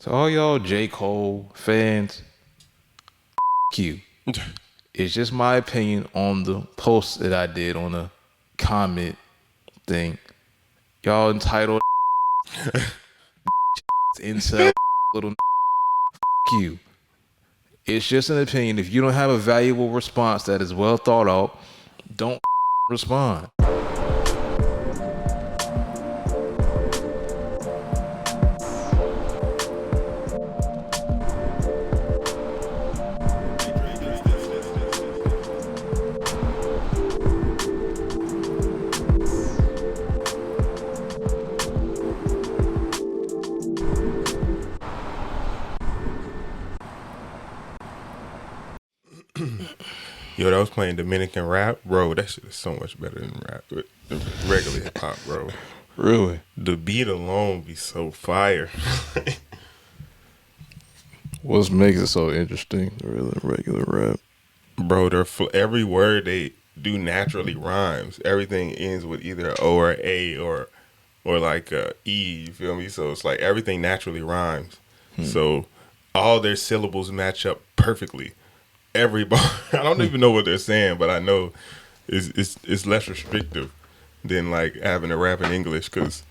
To all y'all J. Cole fans, you. It's just my opinion on the post that I did on the comment thing. Y'all entitled incel little you. It's just an opinion. If you don't have a valuable response that is well thought out, don't respond. Yo, that was playing Dominican Rap, bro. That shit is so much better than rap, than regular hip hop, bro. Really? The beat alone be so fire. What makes it so interesting? Really, regular rap, Bro, every word they do naturally rhymes. Everything ends with either a O or A or like a E. You feel me? So it's like everything naturally rhymes. So all their syllables match up perfectly. Every bar, I don't even know what they're saying, but I know it's less restrictive than like having to rap in English because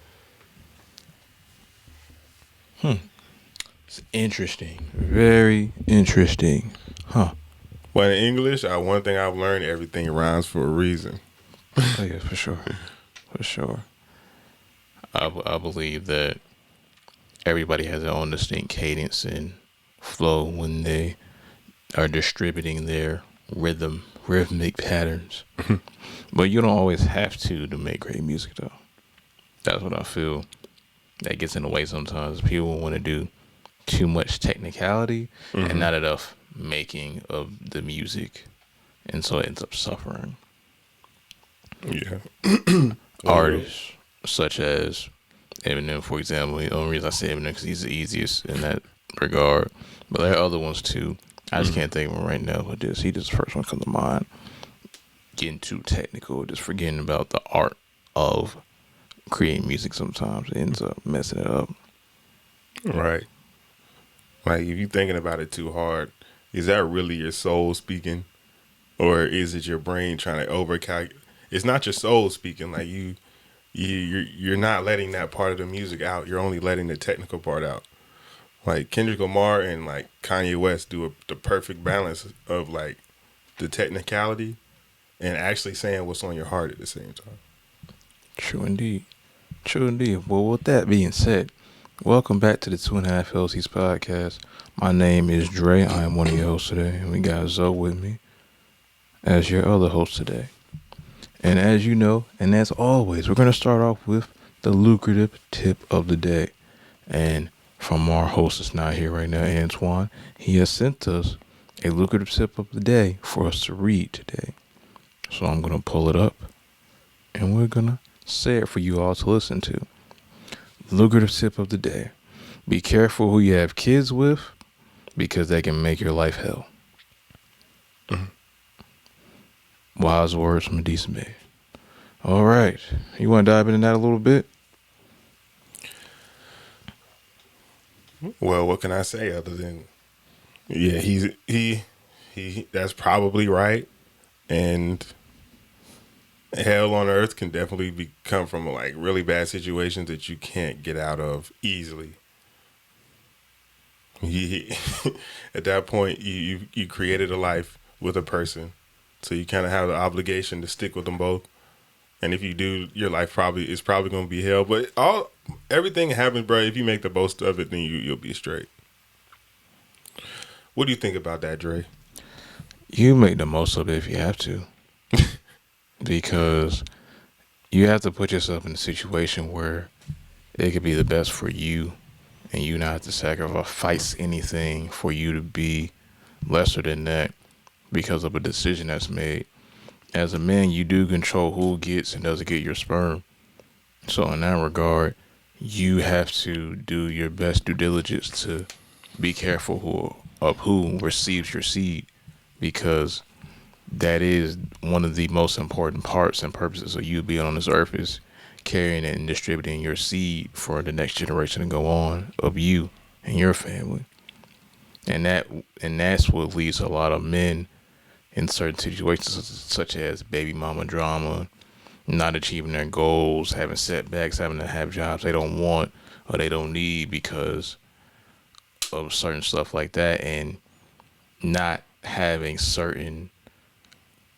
It's interesting. Very interesting. Huh. well, in English, one thing I've learned: everything rhymes for a reason. Oh yeah, for sure. For sure. I believe that everybody has their own distinct cadence and flow when they are distributing their rhythmic patterns. But you don't always have to make great music though. That's what I feel. That gets in the way sometimes. People want to do too much technicality and not enough making of the music. And so it ends up suffering. Yeah, Artists such as Eminem, for example. The only reason I say Eminem because he's the easiest in that regard. But there are other ones too. I just can't think of him right now. But he just the first one comes to mind. Getting too technical, just forgetting about the art of creating music. Sometimes it ends up messing it up. right. Like if you're thinking about it too hard, is that really your soul speaking, or is it your brain trying to overcalculate? It's not your soul speaking. Like you're not letting that part of the music out. You're only letting the technical part out. Like Kendrick Lamar and like Kanye West do the perfect balance of like the technicality and actually saying what's on your heart at the same time. True indeed. True indeed. Well, with that being said, welcome back to the 2.5 LLCs podcast. My name is Dre. I am one of your hosts today. And we got Zo with me as your other host today. And as you know, and as always, we're going to start off with the lucrative tip of the day. And from our host that's not here right now, Antwon, he has sent us a lucrative tip of the day for us to read today. So I'm going to pull it up and we're going to say it for you all to listen to. Lucrative tip of the day. Be careful who you have kids with because they can make your life hell. Wise words from a decent man. All right. You want to dive into that a little bit? Well, what can I say other than yeah, he that's probably right, and hell on earth can definitely come from like really bad situations that you can't get out of easily. At that point, you created a life with a person, so you kind of have the obligation to stick with them both. And if you do, your life is probably going to be hell. But everything happens, bro. If you make the most of it, then you'll be straight. What do you think about that, Dre? You make the most of it if you have to. Because you have to put yourself in a situation where it could be the best for you and you not have to sacrifice anything for you to be lesser than that because of a decision that's made. As a man, you do control who gets and doesn't get your sperm. So in that regard, you have to do your best due diligence to be careful of who receives your seed, because that is one of the most important parts and purposes of you being on this earth, is carrying and distributing your seed for the next generation to go on of you and your family. And that's what leads to a lot of men in certain situations, such as baby mama drama, not achieving their goals, having setbacks, having to have jobs they don't want or they don't need because of certain stuff like that, and not having certain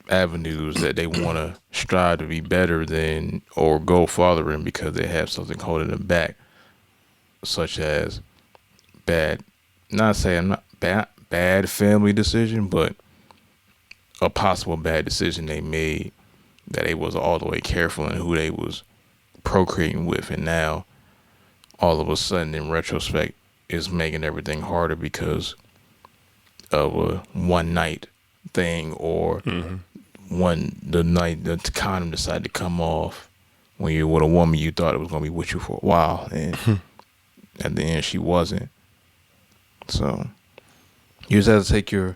avenues that they want to strive to be better than or go farther in because they have something holding them back, such as bad, not saying not bad family decision, but a possible bad decision they made that they was all the way careful in who they was procreating with, and now all of a sudden in retrospect is making everything harder because of a one night thing, or the night the condom decided to come off when you're with a woman you thought it was going to be with you for a while, and at the end she wasn't. So you just have to take your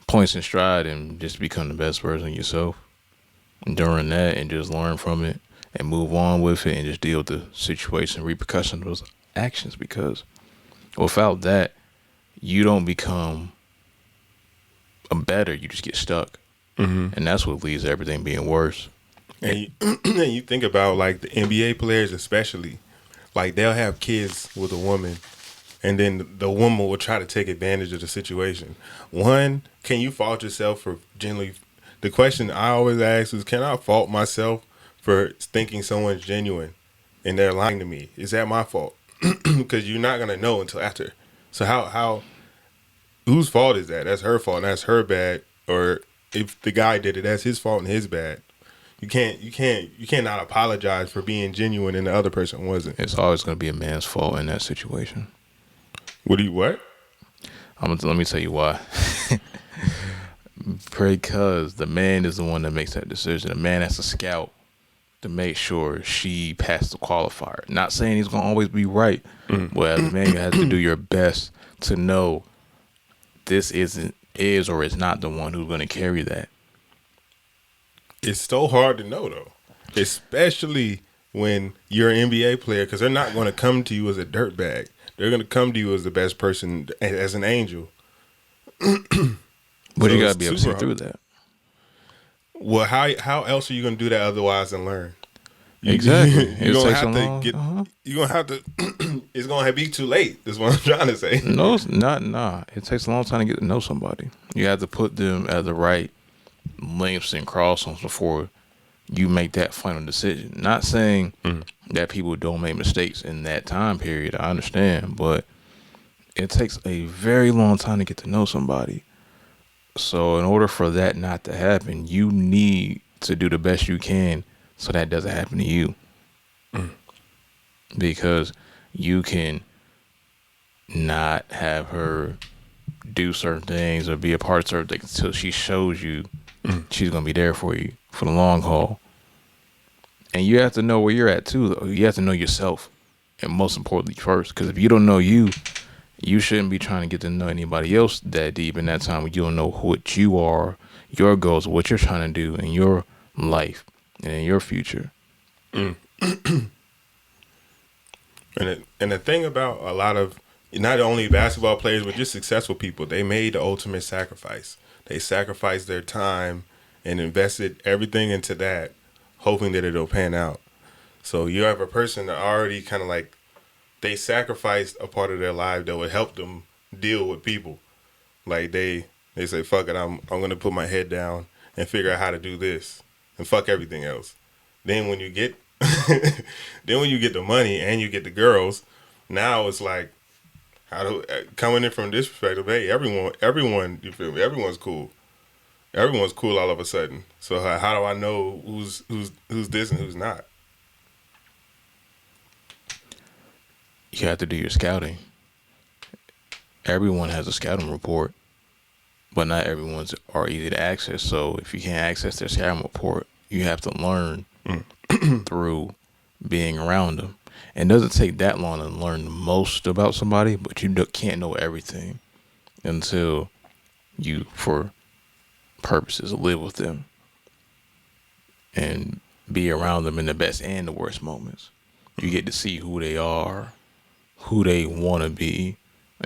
points in stride and just become the best version of yourself during that, and just learn from it and move on with it and just deal with the situation, repercussions of those actions, because without that you don't become a better, you just get stuck. And that's what leads to everything being worse. And you think about like the NBA players especially, like they'll have kids with a woman, and then the woman will try to take advantage of the situation. One, can you fault yourself for generally? The question I always ask is, can I fault myself for thinking someone's genuine and they're lying to me? Is that my fault? Because you're not gonna know until after. So how whose fault is that? That's her fault and that's her bad. Or if the guy did it, that's his fault and his bad. You cannot apologize for being genuine and the other person wasn't. It's always going to be a man's fault in that situation. What? Let me tell you why. Because the man is the one that makes that decision. The man has to scout to make sure she passed the qualifier. Not saying he's going to always be right, but as a man, you have to do your best to know this is or is not the one who's going to carry that. It's so hard to know though, especially when you're an NBA player, because they're not going to come to you as a dirtbag. They're going to come to you as the best person, as an angel. But so you got to be able to see through that. Well, how else are you going to do that otherwise than learn? Exactly. You're going to have to get. You're going to have to. It's going to be too late. That's what I'm trying to say. No, it's not. Nah. It takes a long time to get to know somebody. You have to put them at the right lengths and crossings before you make that final decision. Not saying that people don't make mistakes in that time period. I understand, but it takes a very long time to get to know somebody. So in order for that not to happen, you need to do the best you can so that doesn't happen to you. Because you can not have her do certain things or be a part of certain things until she shows you she's going to be there for you for the long haul. And you have to know where you're at too, though. You have to know yourself, and most importantly first, because if you don't know you shouldn't be trying to get to know anybody else that deep in that time when you don't know what you are, your goals, what you're trying to do in your life and in your future. And the thing about a lot of not only basketball players but just successful people, they made the ultimate sacrifice. They sacrificed their time and invested everything into that, hoping that it'll pan out. So you have a person that already kind of like, they sacrificed a part of their life that would help them deal with people. Like they say, fuck it, I'm going to put my head down and figure out how to do this and fuck everything else. Then when you get the money and you get the girls, now it's like, coming in from this perspective, hey, everyone, you feel me? Everyone's cool. Everyone's cool all of a sudden. So how do I know who's this and who's not? You have to do your scouting. Everyone has a scouting report, but not everyone's are easy to access. So if you can't access their scouting report, you have to learn through being around them. And it doesn't take that long to learn the most about somebody, but you can't know everything until you, for purposes, live with them and be around them in the best and the worst moments. You get to see who they are who they want to be.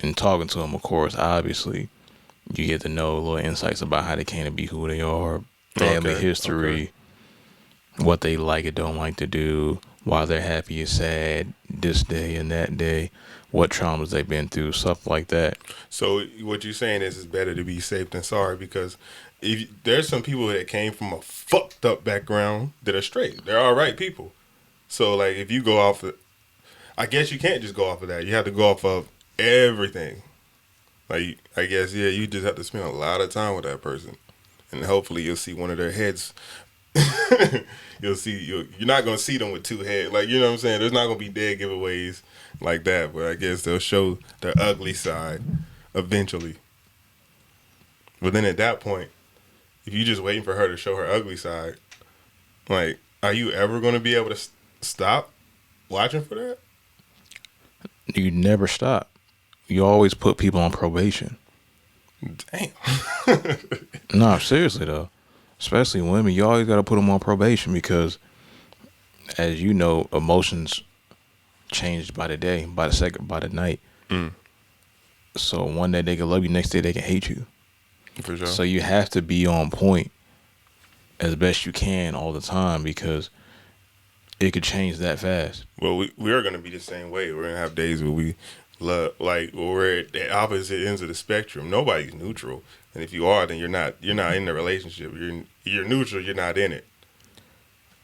And talking to them, of course, obviously, you get to know little insights about how they came to be who they are, family history, what they like and don't like to do, why they're happy or sad this day and that day, what traumas they've been through, stuff like that. So what you're saying is it's better to be safe than sorry, because if there's some people that came from a fucked up background that are straight. They're all right people. So like if you go off of, I guess you can't just go off of that. You have to go off of everything. Like I guess you just have to spend a lot of time with that person, and hopefully you'll see one of their heads. You're not gonna see them with two heads. Like, you know what I'm saying? There's not gonna be dead giveaways like that, but I guess they'll show their ugly side eventually. But then at that point, if you're just waiting for her to show her ugly side, like, are you ever gonna be able to stop watching for that? You never stop. You always put people on probation. Damn. No, seriously though. Especially women, you always got to put them on probation because, as you know, emotions change by the day, by the second, by the night. So one day they can love you, next day they can hate you. For sure. So you have to be on point as best you can all the time because it could change that fast. Well, we are going to be the same way. We're going to have days where we love, like, where we're at the opposite ends of the spectrum. Nobody's neutral. And if you are, then you're not in the relationship. You're neutral, you're not in it.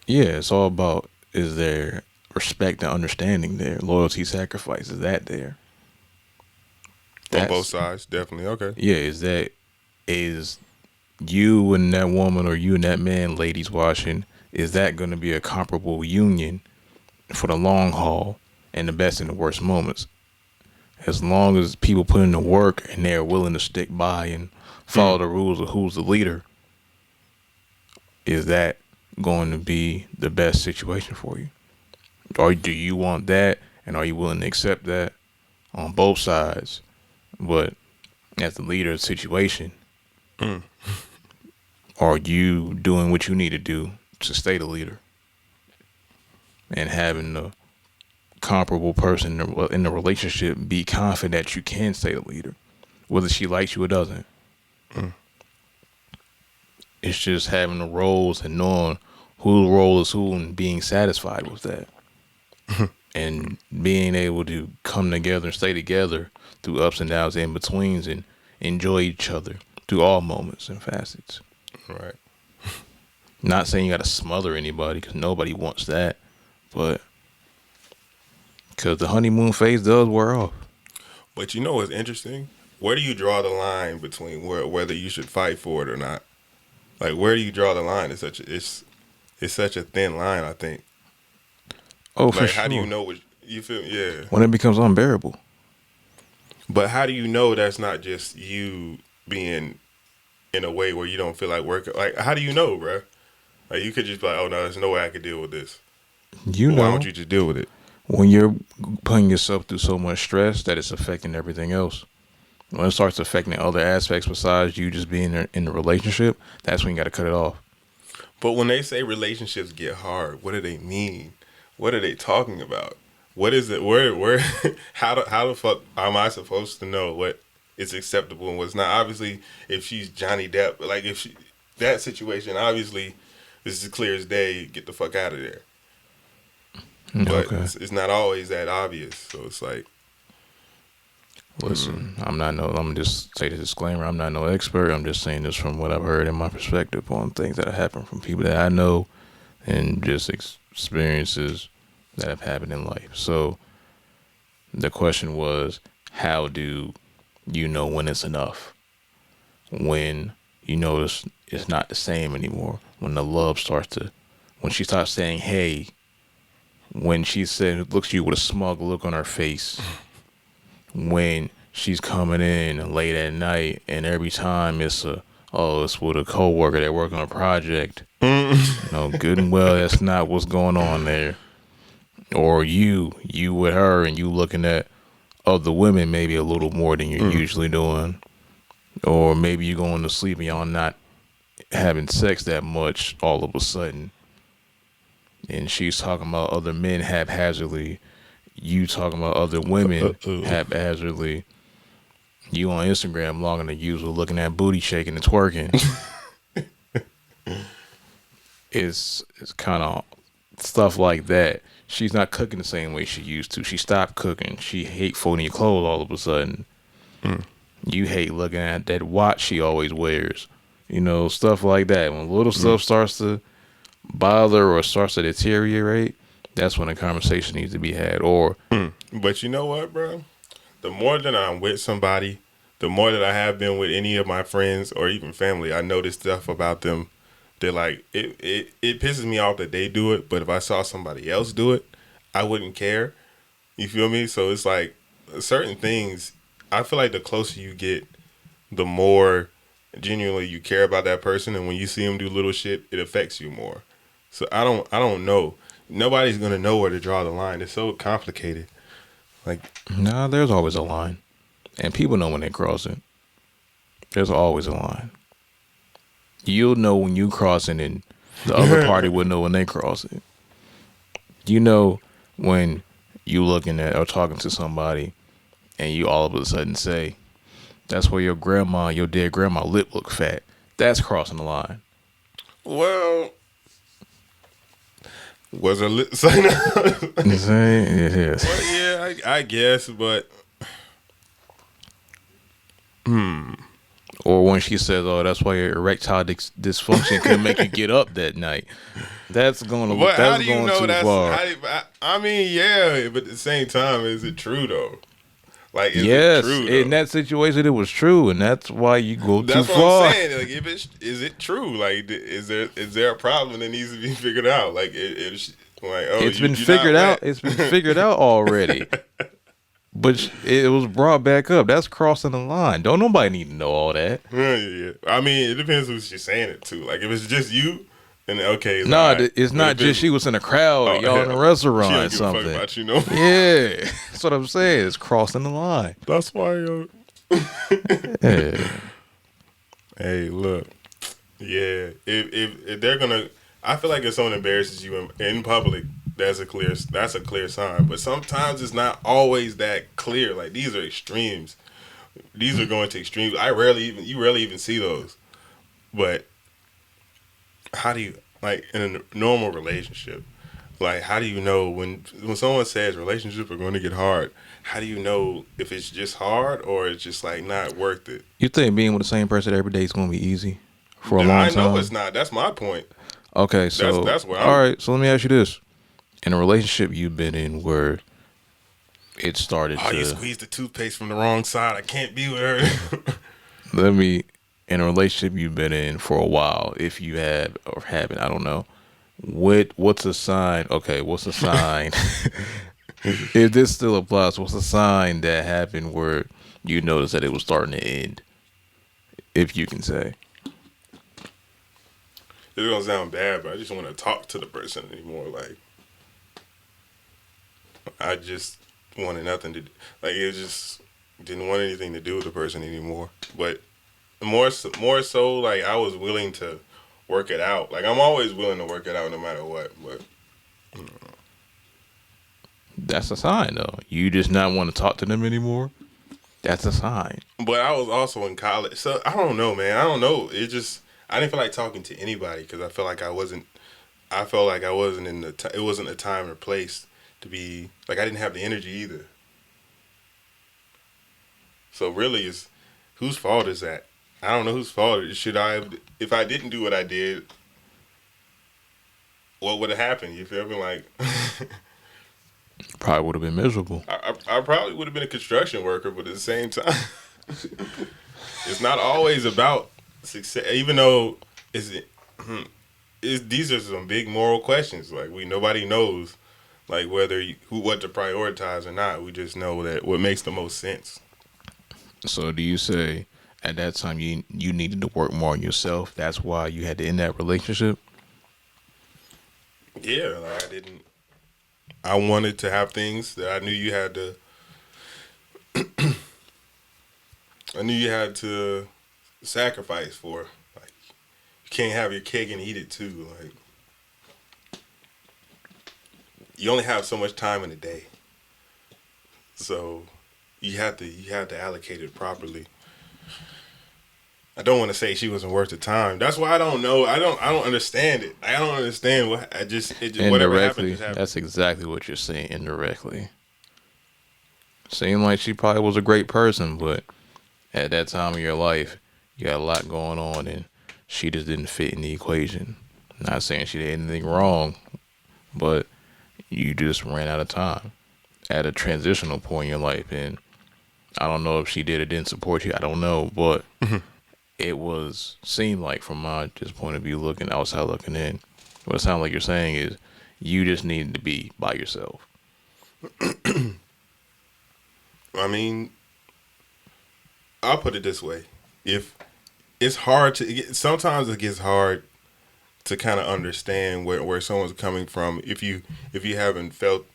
Yeah, it's all about, is there respect and understanding there? Loyalty, sacrifice, is that there? On both sides, definitely. Okay. Yeah, is you and that woman or you and that man, ladies watching, is that going to be a comparable union for the long haul and the best and the worst moments? As long as people put in the work and they're willing to stick by and follow the rules of who's the leader, is that going to be the best situation for you? Or do you want that, and are you willing to accept that on both sides? But as the leader of the situation, are you doing what you need to do to stay the leader? And having the comparable person in the relationship be confident that you can stay the leader, whether she likes you or doesn't. It's just having the roles and knowing whose role is who and being satisfied with that. And being able to come together and stay together through ups and downs, in betweens, and enjoy each other through all moments and facets. Right. Not saying you got to smother anybody, because nobody wants that, but because the honeymoon phase does wear off. But you know what's interesting? Where do you draw the line between whether you should fight for it or not? Like, where do you draw the line? It's such a thin line, I think. Oh, like, for sure. how do you know what you feel? Yeah. When it becomes unbearable. But how do you know that's not just you being in a way where you don't feel like working? Like, how do you know, bro? Like, you could just be like, oh no, there's no way I could deal with this. You know. Why don't you just deal with it? When you're putting yourself through so much stress that it's affecting everything else. When it starts affecting other aspects besides you just being in the relationship, that's when you got to cut it off. But when they say relationships get hard, what do they mean? What are they talking about? What is it? Where? How the fuck am I supposed to know what is acceptable and what's not? Obviously, if she's Johnny Depp, like that situation, obviously, this is clear as day. Get the fuck out of there. But it's not always that obvious. So it's like, listen, I'm gonna just say the disclaimer. I'm not no expert. I'm just saying this from what I've heard in my perspective on things that have happened from people that I know and just experiences that have happened in life. So the question was, how do you know when it's enough? When you notice it's not the same anymore. When the love when she starts saying, hey, when she looks at you with a smug look on her face, when she's coming in late at night and every time it's with a coworker that work on a project, good and well that's not what's going on there. Or you with her and you looking at other women maybe a little more than you're usually doing. Or maybe you're going to sleep and y'all not having sex that much all of a sudden. And she's talking about other men haphazardly you talking about other women Uh-oh. haphazardly. You on Instagram logging the usual, looking at booty shaking and twerking. It's kind of stuff like that. She's not cooking the same way she used to. She stopped cooking. She hate folding your clothes all of a sudden. You hate looking at that watch she always wears. You know, stuff like that. When little stuff starts to bother or starts to deteriorate, that's when a conversation needs to be had. Or But you know what, bro? The more that I'm with somebody, the more that I have been with any of my friends or even family, I notice stuff about them that like it pisses me off that they do it. But if I saw somebody else do it, I wouldn't care. You feel me? So it's like certain things. I feel like the closer you get, the more genuinely you care about that person, and when you see them do little shit, it affects you more. So I don't know. Nobody's gonna know where to draw the line. It's so complicated. Like, nah, there's always a line, and people know when they cross it. There's always a line. You'll know when you crossing, and the other party will know when they cross it. You know when you looking at or talking to somebody, and you all of a sudden say, "That's where your dead grandma lip look fat." That's crossing the line. well, was a lit sign. You say it is. Well, yeah, I guess, but Or when she says, "Oh, that's why your erectile dysfunction couldn't make you get up that night." That's going to but how that's do you going know too that's? far. I mean, yeah, but at the same time, is it true though? Like, is it Yes, true in though? that situation, it was true, and that's why you go too That's what I'm far. saying. Like, if it's is it true? Like, is there a problem that needs to be figured out? Like, like, oh, It's been you're not figured out. wet. It's been figured out already. But it was brought back up. That's crossing the line. Don't nobody need to know all that. Yeah. I mean, it depends who she's saying it to. Like, if it's just you, then okay, it's all Nah, right. it's But not if just it's, she was in a crowd or oh y'all in a hell, she restaurant don't or give a fuck something. about you no more. Yeah, that's what I'm saying. It's crossing the line. That's why, yo. Yeah. Hey, look. Yeah, if they're gonna, I feel like if someone embarrasses you in public, that's a clear sign. But sometimes it's not always that clear. Like, these are extremes. These are going to extremes. You rarely even see those. But how do you, like, in a normal relationship, like, how do you know when someone says relationships are going to get hard? How do you know if it's just hard or it's just like not worth it? You think being with the same person every day is going to be easy for a long I know it's time? not. That's my point. Okay, so That's where all I'm. right. So let me ask you this: in a relationship you've been in where it started Oh, you to squeezed the toothpaste from the wrong side. I can't be with her. let me in a relationship you've been in for a while, if you have or haven't, I don't know. What's a sign? Okay, what's a sign? If this still applies, what's a sign that happened where you noticed that it was starting to end? If you can say. It's gonna sound bad, but I just want to talk to the person anymore. Like, I just wanted nothing to, like, it just didn't want anything to do with the person anymore. But more so, like, I was willing to work it out. Like, I'm always willing to work it out no matter what. But That's a sign, though. You just not want to talk to them anymore. That's a sign. I was also in college, so I don't know, man. I don't know. It just I didn't feel like talking to anybody because I felt like I wasn't. I felt like I wasn't in the. It wasn't a time or place to be. Like, I didn't have the energy either. So really, it's whose fault is that? I don't know whose fault it is. Should I have, if I didn't do what I did, what would have happened? You feel me? Like, Probably would have been miserable. I probably would have been a construction worker, but at the same time, it's not always about success. Even though these are some big moral questions. Like, nobody knows, like, what to prioritize or not. We just know that what makes the most sense. So do you say at that time you needed to work more on yourself? That's why you had to end that relationship? Yeah, like, I wanted to have things that I knew you had to. I knew you had to sacrifice for. Like, you can't have your cake and eat it too. Like, you only have so much time in a day. So you have to allocate it properly. I don't want to say she wasn't worth the time. That's why I don't know. I don't understand it. I don't understand what it just whatever happened Indirectly, just happened. that's exactly what you're saying. Indirectly, seemed like she probably was a great person, but at that time of your life, you got a lot going on, and she just didn't fit in the equation. Not saying she did anything wrong, but you just ran out of time at a transitional point in your life, and I don't know if she did or didn't support you. I don't know, but it seemed like from my just point of view, looking outside, looking in, what it sounds like you're saying is you just needed to be by yourself. I mean, I'll put it this way: if it's hard sometimes it gets hard to kind of understand where someone's coming from if you haven't felt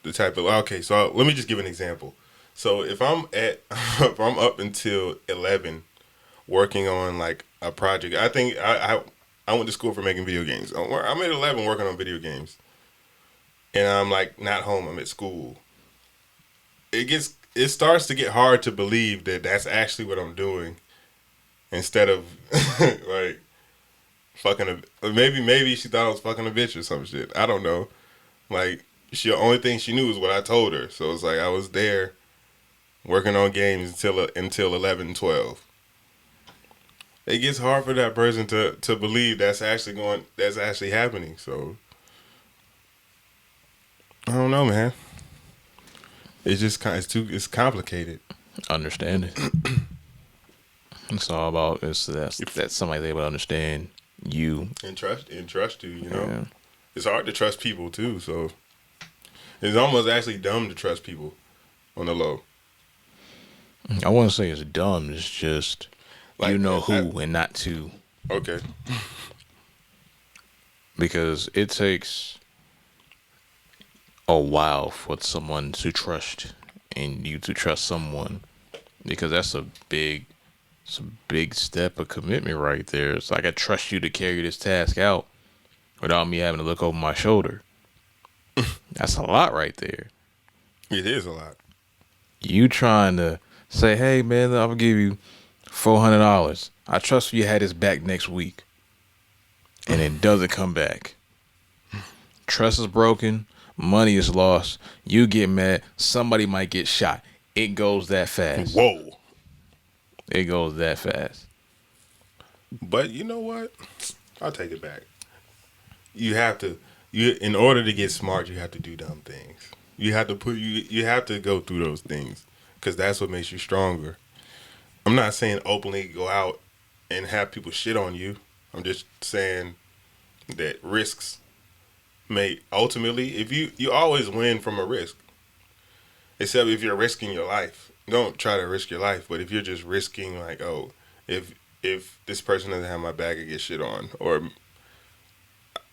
the type of okay. So let me just give an example. So if I'm if I'm up until 11 working on like a project, I think I went to school for making video games. I'm at 11 working on video games, and I'm like not home. I'm at school. It starts to get hard to believe that that's actually what I'm doing, instead of like fucking maybe she thought I was fucking a bitch or some shit. I don't know. Like the only thing she knew was what I told her. So it's like I was there working on games until 11, 12. It gets hard for that person to believe that's actually happening. So I don't know, man. It's just it's complicated. Understand it. It's all about that somebody's able to understand you and trust you. You know, Yeah. It's hard to trust people too. So it's almost actually dumb to trust people on the low. I wouldn't say it's dumb. It's just Like, you know who and not to, Okay. because it takes a while for someone to trust and you to trust someone, because that's a big step of commitment right there. It's like I trust you to carry this task out without me having to look over my shoulder. That's a lot right there. It is a lot. You trying to say, hey man, I'm gonna give you $400. I trust you had his back next week, and it doesn't come back. Trust is broken. Money is lost. You get mad. Somebody might get shot. It goes that fast. Whoa. It goes that fast. But you know what? I'll take it back. In order to get smart, you have to do dumb things. You have to go through those things, because that's what makes you stronger. I'm not saying openly go out and have people shit on you. I'm just saying that risks may ultimately, if you always win from a risk, except if you're risking your life. Don't try to risk your life, but if you're just risking, like, oh, if this person doesn't have my back, I get shit on, or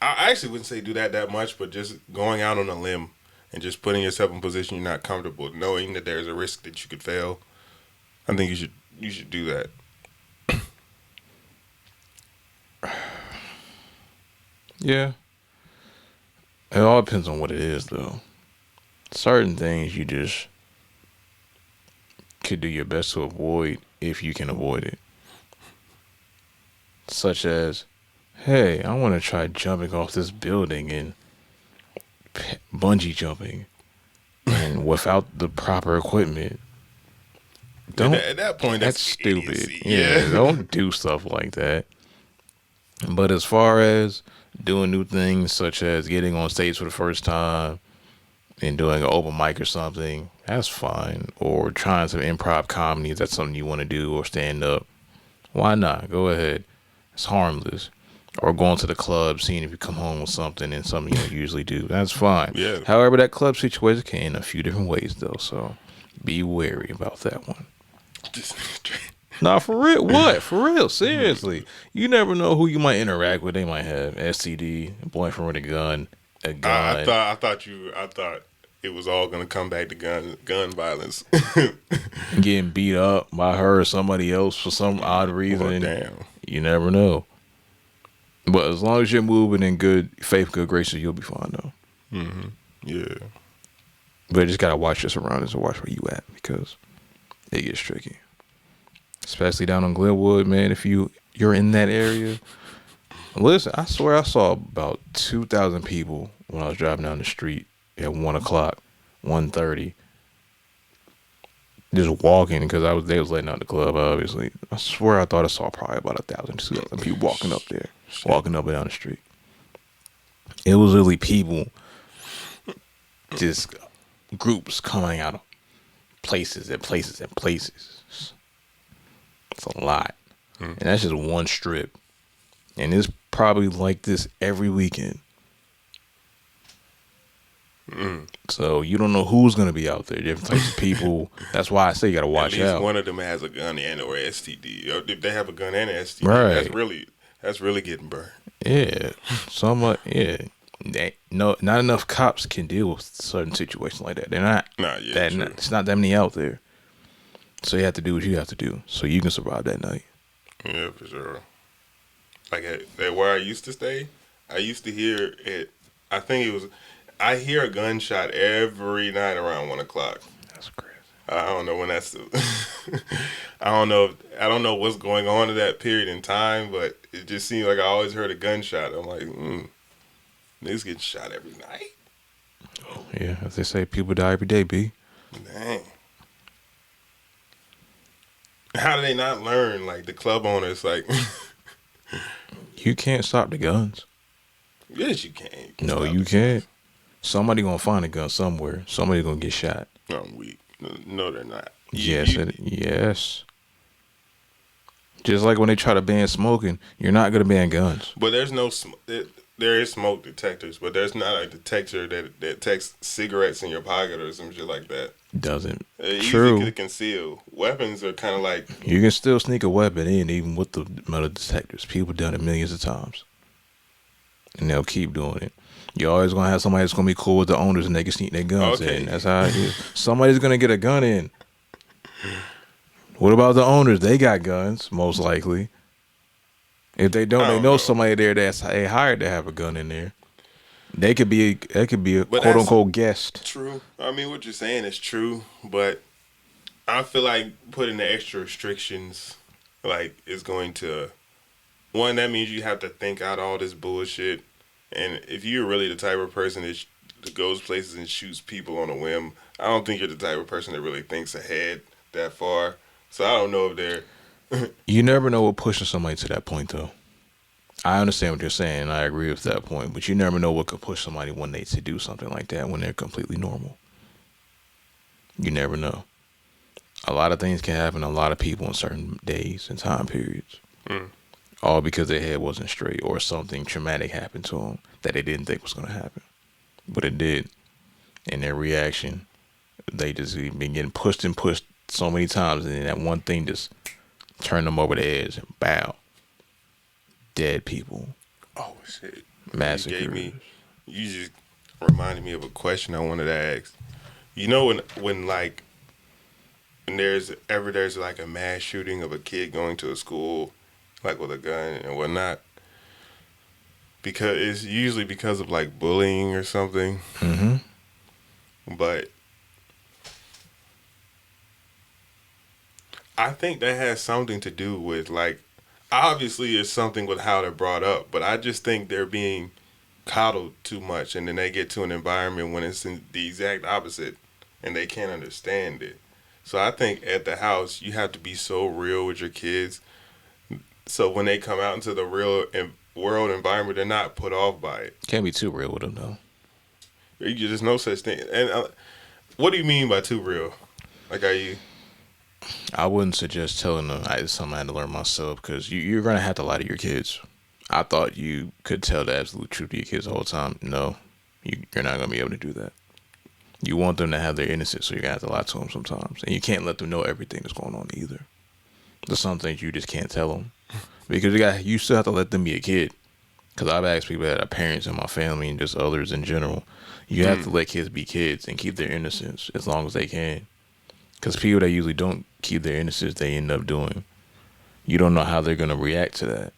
I actually wouldn't say do that much, but just going out on a limb and just putting yourself in a position you're not comfortable, knowing that there's a risk that you could fail. I think you should do that. Yeah. It all depends on what it is, though. Certain things you just could do your best to avoid if you can avoid it. Such as, hey, I want to try jumping off this building and bungee jumping, and without the proper equipment. At that point, that's stupid. idiocy. Yeah, don't do stuff like that. But as far as doing new things, such as getting on stage for the first time and doing an open mic or something, that's fine. Or trying some improv comedy, if that's something you want to do, or stand up, why not? Go ahead. It's harmless. Or going to the club, seeing if you come home with something and something you don't usually do. That's fine. Yeah. However, that club situation can in a few different ways, though. So be wary about that one. Nah, for real. What? For real. Seriously. You never know who you might interact with. They might have STD, a boyfriend with a gun. I thought it was all gonna come back to gun violence. Getting beat up by her or somebody else for some odd reason. Well, damn. You never know. But as long as you're moving in good faith, good graces, you'll be fine, though. Mm-hmm. Yeah. But you just gotta watch your surroundings and watch where you at because it gets tricky. Especially down on Glenwood, man. If you're in that area, listen, I swear I saw about 2,000 people when I was driving down the street at 1:00, 1:30, just walking because they was letting out the club. Obviously, I swear I thought I saw probably about 1,000, 2,000 people walking up there, walking up and down the street. It was really people, just groups coming out of places and places and places. It's a lot, and that's just one strip, and it's probably like this every weekend. So you don't know who's gonna be out there. Different types of people. That's why I say you gotta watch At least out. one of them has a gun and or STD. Or if they have a gun and an STD, Right. that's really getting burned. Yeah, not enough cops can deal with certain situations like that. They're not. It's not that many out there. So you have to do what you have to do so you can survive that night. Yeah, for sure. Like at where I used to stay, I used to hear it. I hear a gunshot every night around 1:00. That's crazy. I don't know when that's. I don't know. I don't know what's going on in that period in time, but it just seemed like I always heard a gunshot. I'm like, niggas getting shot every night. Oh, yeah, as they say, people die every day. B. Dang. How do they not learn? Like the club owners, like You can't stop the guns. yes, you can. No, you can't. Somebody gonna find a gun somewhere. Somebody gonna get shot. No, I'm weak. No, they're not. Yes. Just like when they try to ban smoking, you're not gonna ban guns. But there's no. There is smoke detectors, but there's not a detector that detects cigarettes in your pocket or some shit like that. Doesn't. Easy to conceal. Weapons are kind of like you can still sneak a weapon in even with the metal detectors. People done it millions of times, and they'll keep doing it. You're always gonna have somebody that's gonna be cool with the owners and they can sneak their guns in. That's how it is. Somebody's gonna get a gun in. What about the owners? They got guns, most likely. If they don't, they know somebody there that's they hired to have a gun in there. They could be a quote unquote guest. True. I mean, what you're saying is true, but I feel like putting the extra restrictions, like, is going to one. That means you have to think out all this bullshit. And if you're really the type of person that goes places and shoots people on a whim, I don't think you're the type of person that really thinks ahead that far. So I don't know if they're. You never know what pushing somebody to that point, though. I understand what you're saying, and I agree with that point, but you never know what could push somebody one day to do something like that when they're completely normal. You never know. A lot of things can happen to a lot of people in certain days and time periods. All because their head wasn't straight or something traumatic happened to them that they didn't think was going to happen. But it did. And their reaction, they just been getting pushed and pushed so many times, and then that one thing just turned them over the edge and bow. Dead people. Oh, shit. Massacres. You just reminded me of a question I wanted to ask. You know when there's like a mass shooting of a kid going to a school, like with a gun and whatnot, because it's usually because of like bullying or something. But I think that has something to do with, like, obviously it's something with how they're brought up, but I just think they're being coddled too much, and then they get to an environment when it's in the exact opposite and they can't understand it. So I think at the house you have to be so real with your kids, so when they come out into the real world environment, they're not put off by it. Can't be too real with them, though. There's no such thing. And what do you mean by too real? Like, are you? I wouldn't suggest telling them. It's something I had to learn myself, because you're going to have to lie to your kids. I thought you could tell the absolute truth to your kids the whole time. No, you're not going to be able to do that. You want them to have their innocence, so you're going to have to lie to them sometimes. And you can't let them know everything that's going on either. There's some things you just can't tell them, because you still have to let them be a kid. Because I've asked people that are parents in my family and just others in general, you have to let kids be kids and keep their innocence as long as they can. Because people that usually don't keep their innocence, they end up doing. You don't know how they're going to react to that.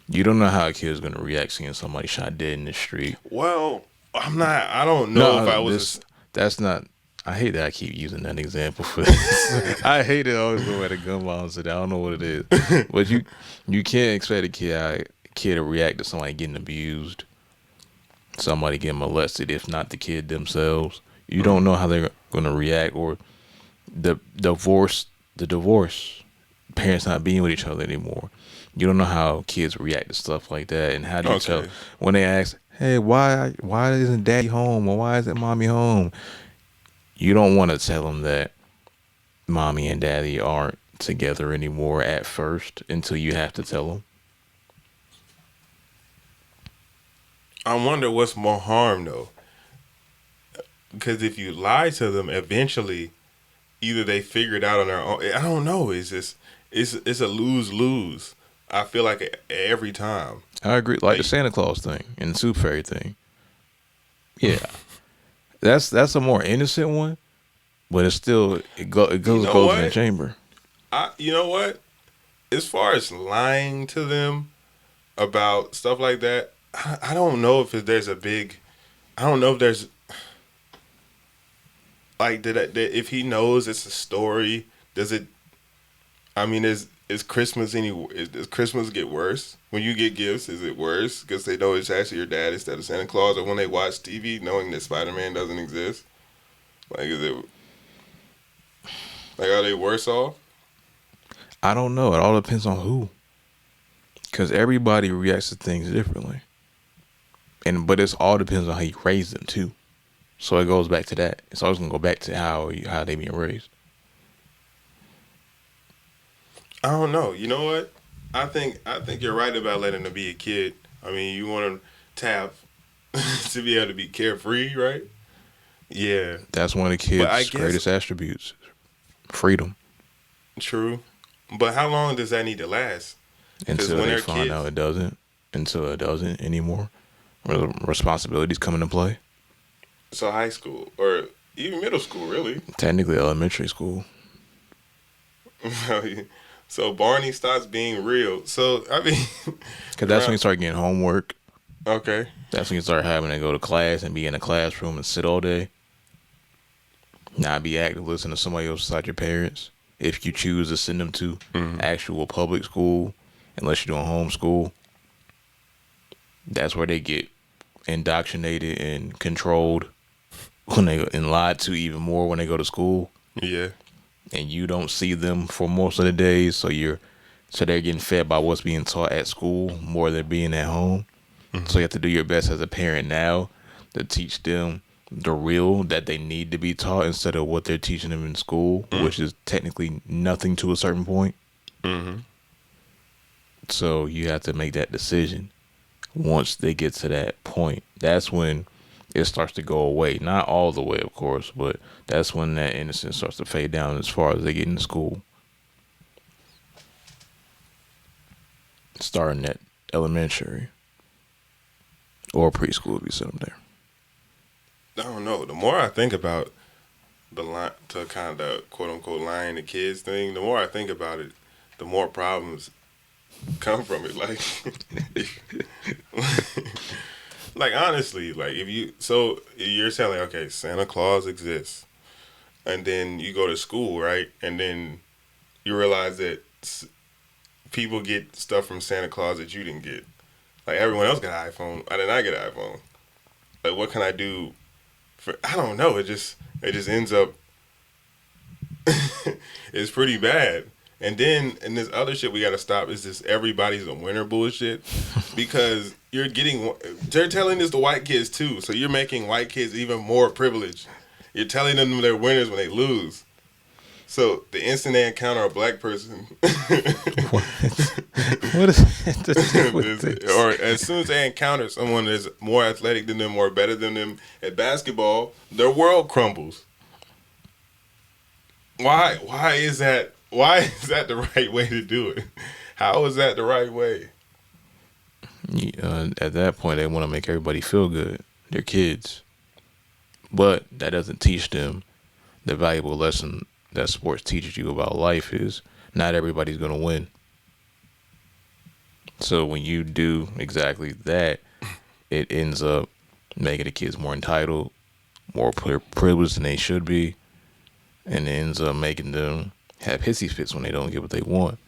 You don't know how a kid's going to react seeing somebody shot dead in the street. Well, I don't know if I was. That's not I hate that I keep using that example for this. I hate it always go at a gun violence. I don't know what it is, but you can't expect a kid to react to somebody getting abused, somebody getting molested, if not the kid themselves. You don't know how they're gonna react, or the divorce, parents not being with each other anymore. You don't know how kids react to stuff like that, and how do you tell Okay. when they ask, "Hey, why isn't daddy home, or why isn't mommy home?" You don't want to tell them that mommy and daddy aren't together anymore at first until you have to tell them. I wonder what's more harm though, because if you lie to them, eventually either they figure it out on their own. I don't know. It's just it's a lose lose. I feel like every time. I agree, like the Like, Santa Claus thing and the Soup Fairy thing. Yeah, that's a more innocent one, but it's still it you know goes in the what? chamber. You know what? As far as lying to them about stuff like that, I don't know if there's a big. I don't know if there's like that if he knows it's a story. Does it? I mean, is Christmas does Christmas get worse when you get gifts? Is it worse because they know it's actually your dad instead of Santa Claus, or when they watch TV knowing that Spider-Man doesn't exist? Like, is it like, are they worse off? I don't know. It all depends on who, because everybody reacts to things differently, but it's all depends on how you raise them too. So it goes back to that. It's always gonna go back to how they being raised. I don't know. You know what? I think you're right about letting them be a kid. I mean, you want them to have to be able to be carefree, right? Yeah, That's one of the but I kids' guess greatest attributes: freedom. true. But how long does that need to last? Because Until when they they're find out kids, it doesn't. Until it doesn't anymore. Responsibilities come into play. so high school or even middle school, really. Technically, elementary school. So Barney stops being real. So I mean, Because that's when around you start getting homework. okay, That's when you start having to go to class and be in a classroom and sit all day. Not be active, listen to somebody else besides your parents. If you choose to send them to actual public school, unless you're doing homeschool, that's where they get indoctrinated and controlled and lied to even more when they go to school. yeah, And you don't see them for most of the days, so they're getting fed by what's being taught at school more than being at home. So you have to do your best as a parent now to teach them the real that they need to be taught instead of what they're teaching them in school, which is technically nothing to a certain point. So you have to make that decision. Once they get to that point, that's when it starts to go away. Not all the way, of course, but that's when that innocence starts to fade down as far as they get into school. Starting at elementary or preschool if you send them there. I don't know. The more I think about the line to kind of quote unquote lying to kids thing, the more I think about it, the more problems come from it. Like, like honestly, like so you're saying like, okay, Santa Claus exists, and then you go to school, right, and then you realize that people get stuff from Santa Claus that you didn't get. Like everyone else got an iPhone, I did not get an iPhone. Like, what can I do? I don't know. It just ends up it's pretty bad. And this other shit we gotta stop is this everybody's a winner bullshit, because they're telling this to white kids too, so you're making white kids even more privileged. You're telling them they're winners when they lose. So the instant they encounter a black person, What is that to do with this? or as soon as they encounter someone that's more athletic than them or better than them at basketball, their world crumbles. Why? Why is that? Why is that the right way to do it? How is that the right way? At that point, they want to make everybody feel good. They're kids. But that doesn't teach them the valuable lesson that sports teaches you about life is not everybody's going to win. So when you do exactly that, it ends up making the kids more entitled, more privileged than they should be. and it ends up making them have hissy fits when they don't get what they want.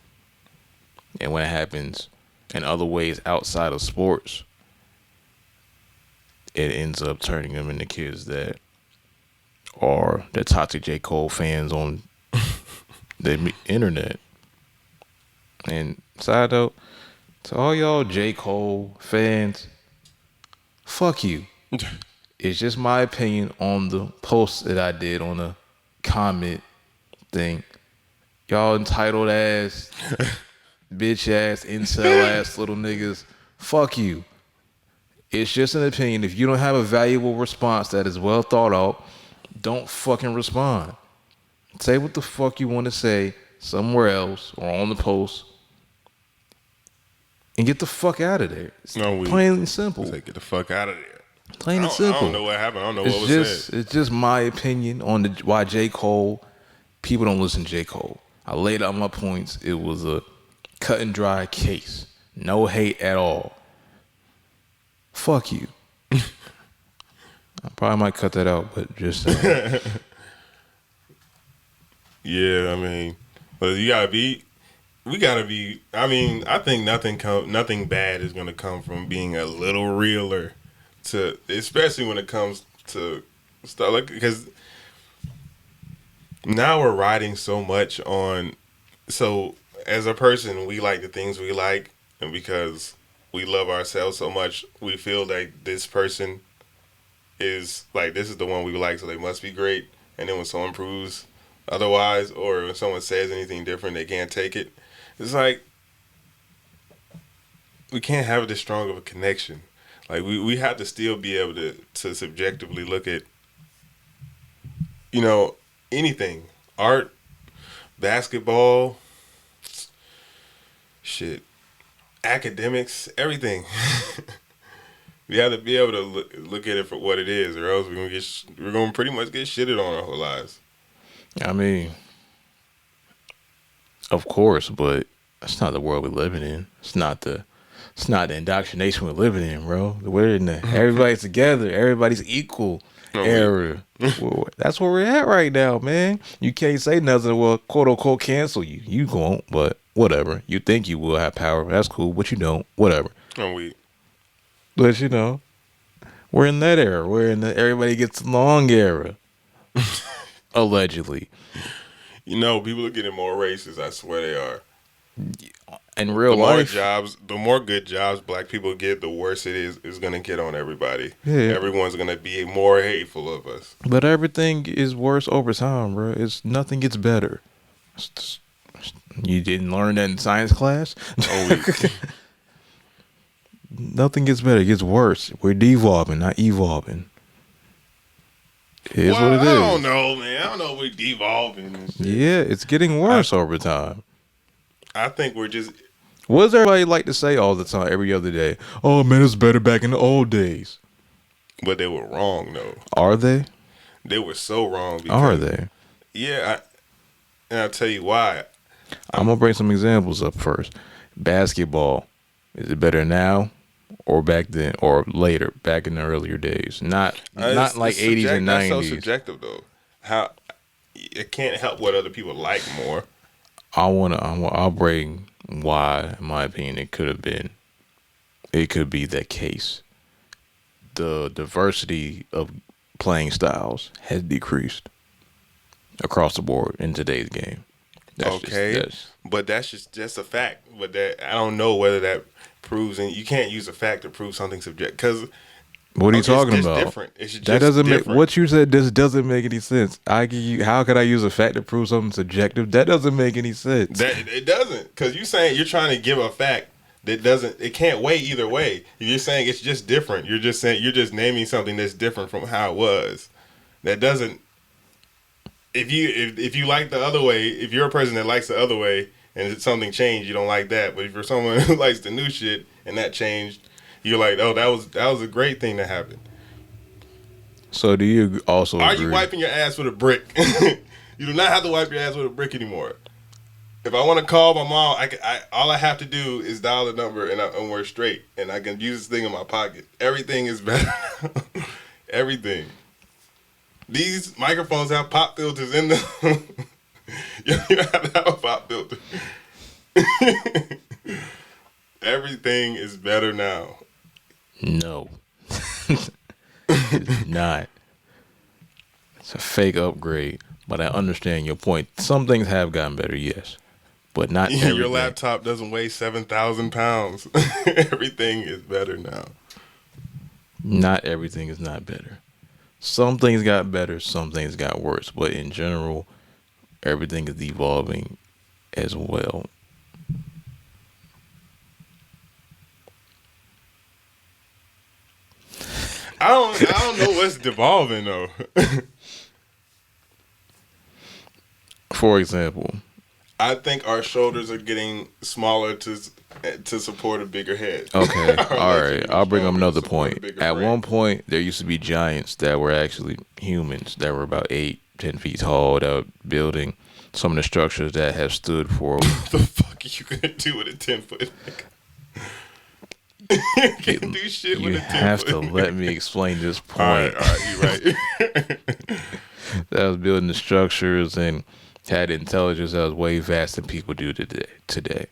And when it happens in other ways outside of sports, it ends up turning them into kids that are the toxic J. Cole fans on the internet. And side note, to all y'all J. Cole fans, fuck you. It's just my opinion on the post that I did on the comment thing. Y'all entitled ass, bitch ass, incel ass little niggas. Fuck you. It's just an opinion. If you don't have a valuable response that is well thought out, don't fucking respond. Say what the fuck you want to say somewhere else or on the post and get the fuck out of there. It's plain and simple. Say get the fuck out of there. Plain and simple. I don't know what happened. I don't know what was said. It's just my opinion on why J. Cole, people don't listen to J. Cole. I laid out my points. It was a cut and dry case. No hate at all. Fuck you. I probably might cut that out, but just yeah, I mean, but we gotta be. I mean, I think nothing bad is gonna come from being a little realer, especially when it comes to stuff like, because now we're riding so much on. So as a person, we like the things we like, and because we love ourselves so much, we feel like this person is like, this is the one we like, so they must be great. And then when someone proves otherwise, or when someone says anything different, they can't take it. It's like, we can't have this strong of a connection. Like, we have to still be able to subjectively look at, anything. Art, basketball, shit, academics, everything. We have to be able to look at it for what it is, or else we're gonna pretty much get shitted on our whole lives. I mean, of course, but that's not the world we're living in. It's not the indoctrination we're living in, bro. We're in everybody's together, everybody's equal era. Well, that's where we're at right now, man. You can't say nothing will quote unquote cancel you. You won't, but whatever. You think you will have power. That's cool, but you don't. Whatever. But we're in that era. We're in the everybody gets along era. Allegedly. People are getting more racist. I swear they are. In real life, the more good jobs black people get, the worse it is going to get on everybody. Yeah. Everyone's going to be more hateful of us. But everything is worse over time, bro. Nothing gets better. You didn't learn that in science class? Nothing gets better. It gets worse. We're devolving, not evolving. It is what it is. I don't know, man. I don't know if we're devolving and shit. Yeah, it's getting worse over time. I think we're just... What does everybody like to say all the time, every other day? Oh, man, it's better back in the old days. But they were wrong, though. Are they? They were so wrong. Are they? Yeah, and I'll tell you why. I'm going to bring some examples up first. Basketball. Is it better now or back then or later, back in the earlier days? Not like 80s and 90s. That's so subjective, though. How it can't help what other people like more. I'll bring why, in my opinion, it could be that case. The diversity of playing styles has decreased across the board in today's game. But that's just a fact. But that I don't know whether that proves, and you can't use a fact to prove something subjective. Because what are you talking about? Different. It's just that doesn't different. make what you said. This doesn't make any sense. How could I use a fact to prove something subjective? That doesn't make any sense. It doesn't, because you're trying to give a fact that doesn't. It can't weigh either way. If you're saying it's just different, you're just naming something that's different from how it was. That doesn't. If you like the other way, if you're a person that likes the other way and something changed, you don't like that. But if you're someone who likes the new shit and that changed, you're like, oh, that was a great thing that happened. So do you also Are agree? you wiping your ass with a brick? You do not have to wipe your ass with a brick anymore. If I want to call my mom, all I have to do is dial the number and we're straight. And I can use this thing in my pocket. Everything is better. Everything. These microphones have pop filters in them. You have to have a pop filter. Everything is better now. No. It's not. It's a fake upgrade. But I understand your point. Some things have gotten better, yes. But not everything. Your laptop doesn't weigh 7,000 pounds. Everything is better now. Not everything is not better. Some things got better, some things got worse. But in general, everything is evolving as well. I don't know what's devolving though. For example, I think our shoulders are getting smaller to support a bigger head. Okay, all right. I'll bring up another point. At brain. one point, there used to be giants that were actually humans that were about 8-10 feet tall that were building some of the structures that have stood for. What the fuck are you gonna do with a 10-foot? You can't do shit with a 10-foot. You have to let me explain this point. All right, you're right. That was building the structures and had intelligence that was way vast than people do today.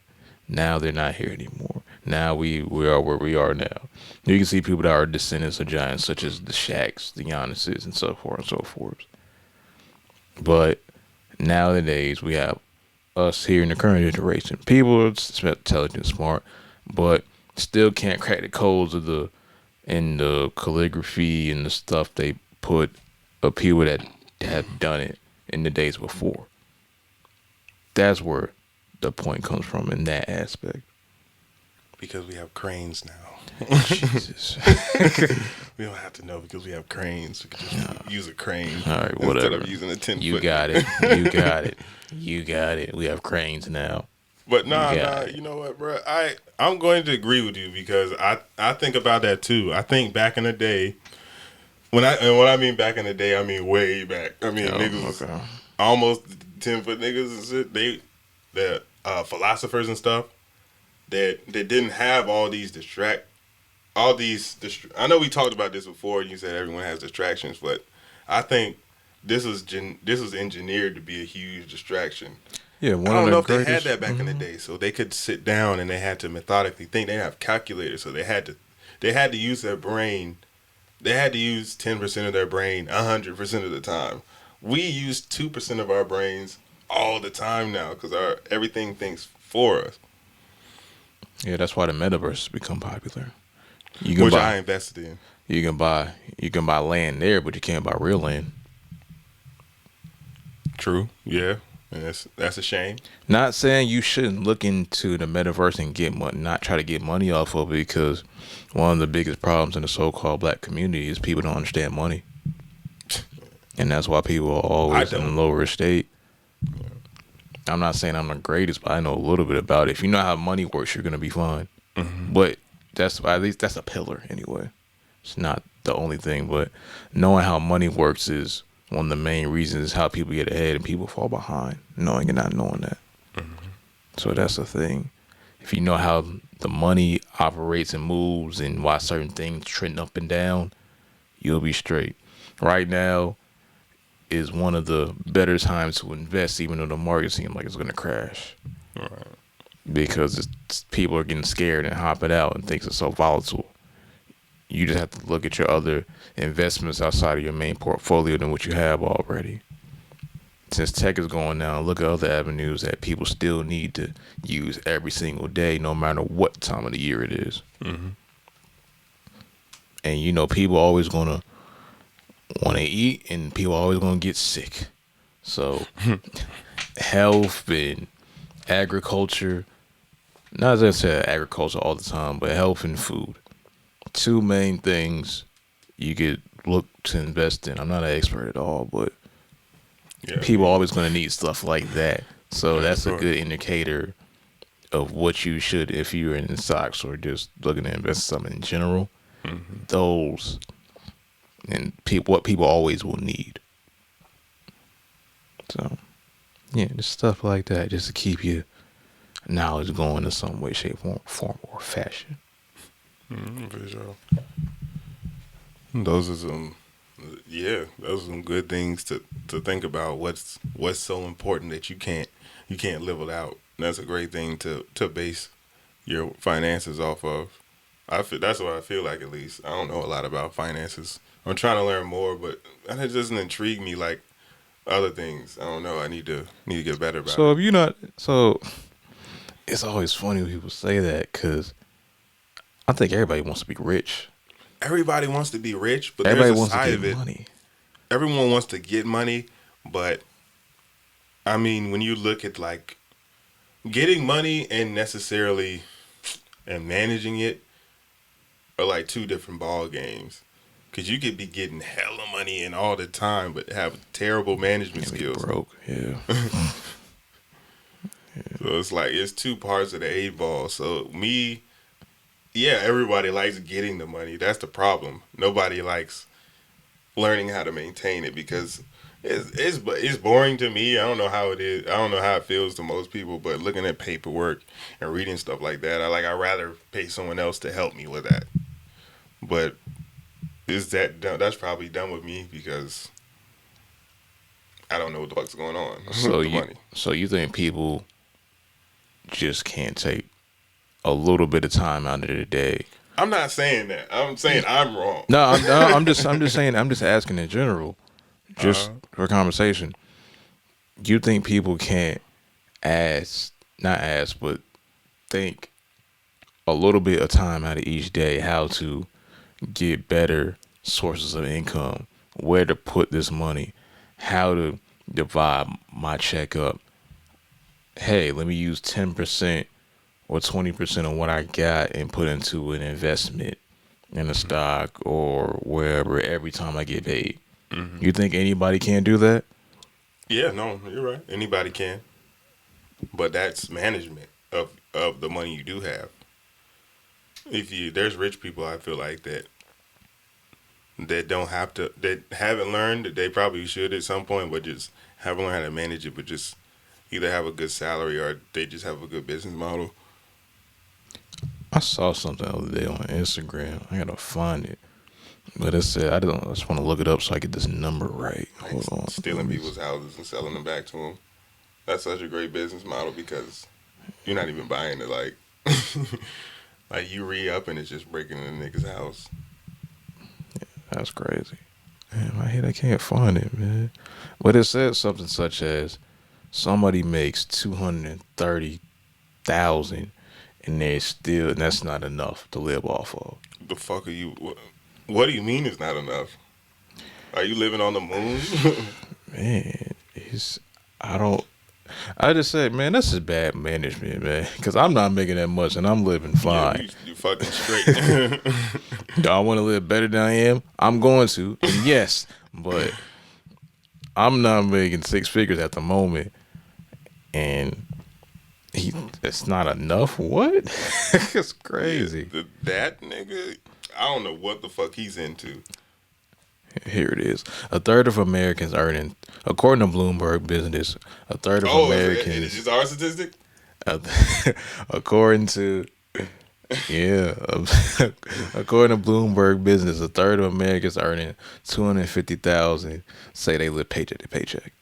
Now they're not here anymore. Now we are where we are now. You can see people that are descendants of giants, such as the Shaqs, the Giannis's, and so forth and so forth. But nowadays, we have us here in the current generation. People are intelligent, smart, but still can't crack the codes of the calligraphy and the stuff they put of people that have done it in the days before. That's where the point comes from in that aspect. Because we have cranes now. Jesus. We don't have to know because we have cranes. We can just use a crane All right, whatever. instead of using a 10-foot. You got it. You got it. You got it. We have cranes now. But nah, you know what, bro? I'm going to agree with you because I think about that too. I think back in the day, when I mean back in the day, I mean way back. I mean niggas, almost 10-foot niggas and shit. The philosophers and stuff that didn't have all these I know we talked about this before. And you said everyone has distractions, but I think this was engineered to be a huge distraction. Yeah, I don't know if they had that back in the day, so they could sit down and they had to methodically think. They have calculators, so they had to use their brain. They had to use 10% of their brain 100% of the time. We use 2% of our brains all the time now because everything thinks for us. Yeah, that's why the metaverse has become popular. I invested in. You can buy land there, but you can't buy real land. True. Yeah. And that's a shame. Not saying you shouldn't look into the metaverse and get money, not try to get money off of it, because one of the biggest problems in the so-called black community is people don't understand money. And that's why people are always in a lower state. Yeah. I'm not saying I'm the greatest, but I know a little bit about it. If you know how money works, you're going to be fine. Mm-hmm. But at least that's a pillar anyway. It's not the only thing, but knowing how money works is one of the main reasons how people get ahead and people fall behind, knowing and not knowing that. Mm-hmm. So that's the thing. If you know how the money operates and moves and why certain things trend up and down, you'll be straight. Right now is one of the better times to invest, even though the market seems like it's going to crash. Right. Because people are getting scared and hopping out and things are so volatile. You just have to look at your other investments outside of your main portfolio than what you have already. Since tech is going down, look at other avenues that people still need to use every single day, no matter what time of the year it is. Mm-hmm. And people are always going to want to eat and people are always going to get sick. So health and agriculture, not as I said agriculture all the time, but health and food. Two main things you could look to invest in. I'm not an expert at all, but people are always going to need stuff like that. So that's a good indicator of what you should, if you're in stocks or just looking to invest in something in general. Mm-hmm. Those and what people always will need. So, yeah, just stuff like that, just to keep your knowledge going in some way, shape, form or fashion. For sure. Those are some Yeah, those are some good things to think about. What's so important that you can't live without. That's a great thing to base your finances off of. I feel that's what I feel like at least. I don't know a lot about finances. I'm trying to learn more, but it doesn't intrigue me like other things. I don't know. I need to get better about So it. if you're not, so it's always funny when people say that because I think everybody wants to be rich. Everybody wants to be rich, but there's Everybody a wants to side get of it. money. Everyone wants to get money, but I mean, when you look at like getting money and necessarily and managing it are like two different ball games. Cause you could be getting hella money in all the time, but have terrible management And be skills. broke. Yeah. So it's like it's two parts of the eight ball. So me, yeah, everybody likes getting the money. That's the problem. Nobody likes learning how to maintain it because it's boring to me. I don't know how it is. I don't know how it feels to most people. But looking at paperwork and reading stuff like that, I'd rather pay someone else to help me with that. But is that dumb? That's probably done with me because I don't know what the fuck's going on So with the you, money. so you think people just can't take a little bit of time out of the day? I'm not saying that. I'm saying I'm wrong. No, I'm just saying. I'm just asking in general, Uh, just for conversation. You think people can't not ask, but think a little bit of time out of each day how to get better sources of income, where to put this money, how to divide my check up. Hey, let me use 10% or 20% of what I got and put into an investment in a stock or wherever every time I get paid. mm-hmm. You think anybody can do that? Yeah, no, you're right. Anybody can, but that's management of the money you do have. If you there's rich people, I feel like that don't have to that haven't learned that they probably should at some point, but just haven't learned how to manage it. But just either have a good salary or they just have a good business model. I saw something the other day on Instagram. I gotta find it. But it said I just want to look it up so I get this number right. Like Hold on. Let stealing me people's houses and selling them back to them. That's such a great business model because you're not even buying it. Like, like you re-up and it's just breaking in a nigga's house. That's crazy. Man, my head I can't find it, man. But it said something such as somebody makes 230,000 and and that's not enough to live off of. The fuck are you? What do you mean it's not enough? Are you living on the moon? Man, it's I don't. I just said, man, this is bad management, man. Because I'm not making that much and I'm living Yeah, fine. you fucking straight. Do I want to live better than I am? I'm going to, and yes, but I'm not making six figures at the moment, and it's not enough. What? It's Yeah, crazy. that nigga, I don't know what the fuck he's into. Here it is. A third of Americans earning, according to Bloomberg Business, a third of Oh, it's Americans, just our statistic? uh, according to yeah, according to Bloomberg Business, a third of Americans earning 250,000 say they live paycheck to paycheck.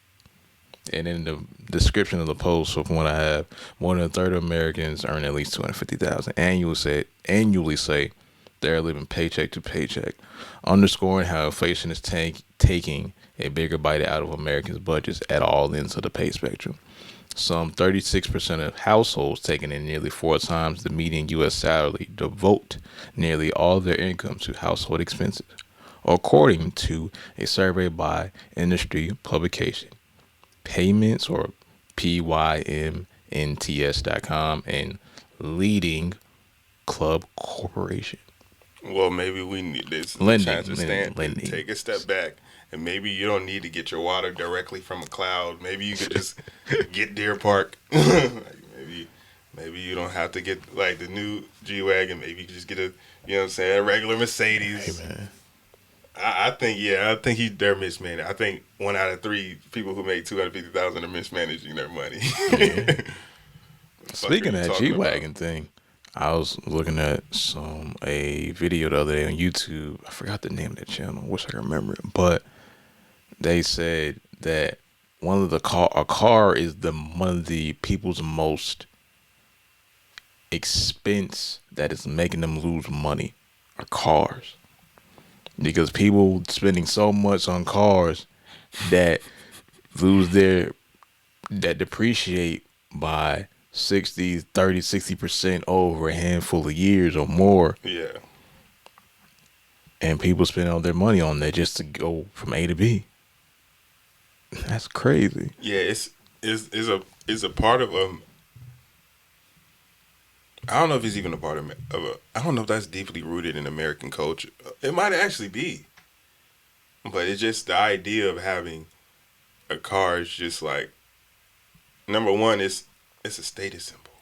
And in the description of the post, from what I have, more than a third of Americans earn at least 250,000 annually say they're living paycheck to paycheck, underscoring how inflation is taking a bigger bite out of Americans' budgets at all ends of the pay spectrum. Some 36% of households taking in nearly four times the median U.S. salary devote nearly all of their income to household expenses, according to a survey by industry publication Payments or PYMNTS.com and Leading Club Corporation. Well, maybe we need this Lending, chance to stand, lending. take a step back, and maybe you don't need to get your water directly from a cloud. Maybe you could just get Deer Park. Like maybe you don't have to get like the new G wagon. Maybe you could just get a what I'm saying, a regular Mercedes. Hey man, I think they're mismanaged. I think 1 out of 3 people who make 250,000 are mismanaging their money. yeah. The fuck are Speaking you of that talking G about? wagon thing, I was looking at a video the other day on YouTube. I forgot the name of that channel. Wish I could remember it. But they said that a car is one of the people's most expense that is making them lose money are cars. Because people spending so much on cars that lose that depreciate by 60% over a handful of years or more. Yeah. And people spend all their money on that just to go from A to B. That's crazy. Yeah, it's a part of I don't know if it's even a part of I don't know if that's deeply rooted in American culture. It might actually be, but it's just the idea of having a car is just like, number one, it's a status symbol.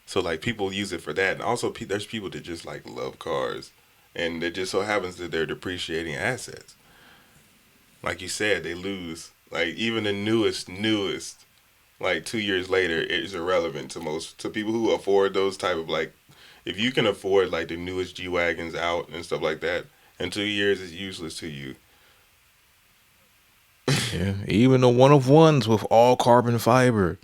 So like people use it for that, and also there's people that just like love cars, and it just so happens that they're depreciating assets. Like you said, they lose. Like even the newest, like 2 years later, is irrelevant to people who afford those type of like, if you can afford like the newest G wagons out and stuff like that, in 2 years it's useless to you. Yeah, even the one of ones with all carbon fiber,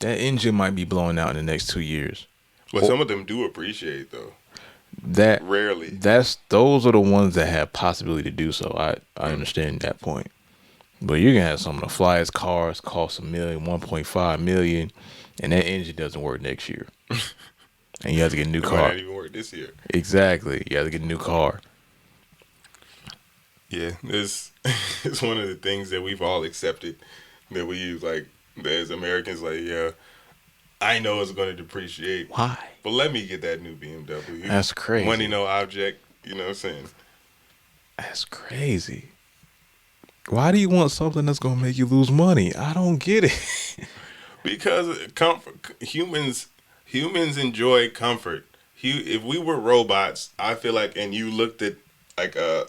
that engine might be blowing out in the next 2 years. But some of them do appreciate though. That Rarely. Those are the ones that have possibility to do so. I understand that point. But you're gonna have some of the flyest cars cost $1 million, 1.5 million, and that engine doesn't work next year. And you have to get a new It might car. not even work this year. Exactly. You have to get a new car. Yeah, it's one of the things that we've all accepted that we use, like as Americans. Like, yeah, I know it's going to depreciate. Why? But let me get that new BMW. That's crazy. Money no object. You know what I'm saying? That's crazy. Why do you want something that's gonna make you lose money? I don't get it. Because humans enjoy comfort. If we were robots, I feel like, and you looked at like a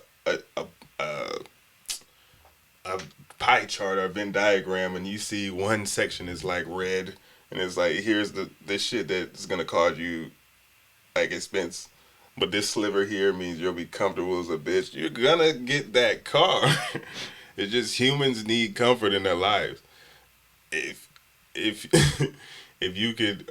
pie chart or Venn diagram, and you see one section is like red, and it's like, here's the shit that's gonna cause you like expense, but this sliver here means you'll be comfortable as a bitch. You're gonna get that car. It's just humans need comfort in their lives. If if you could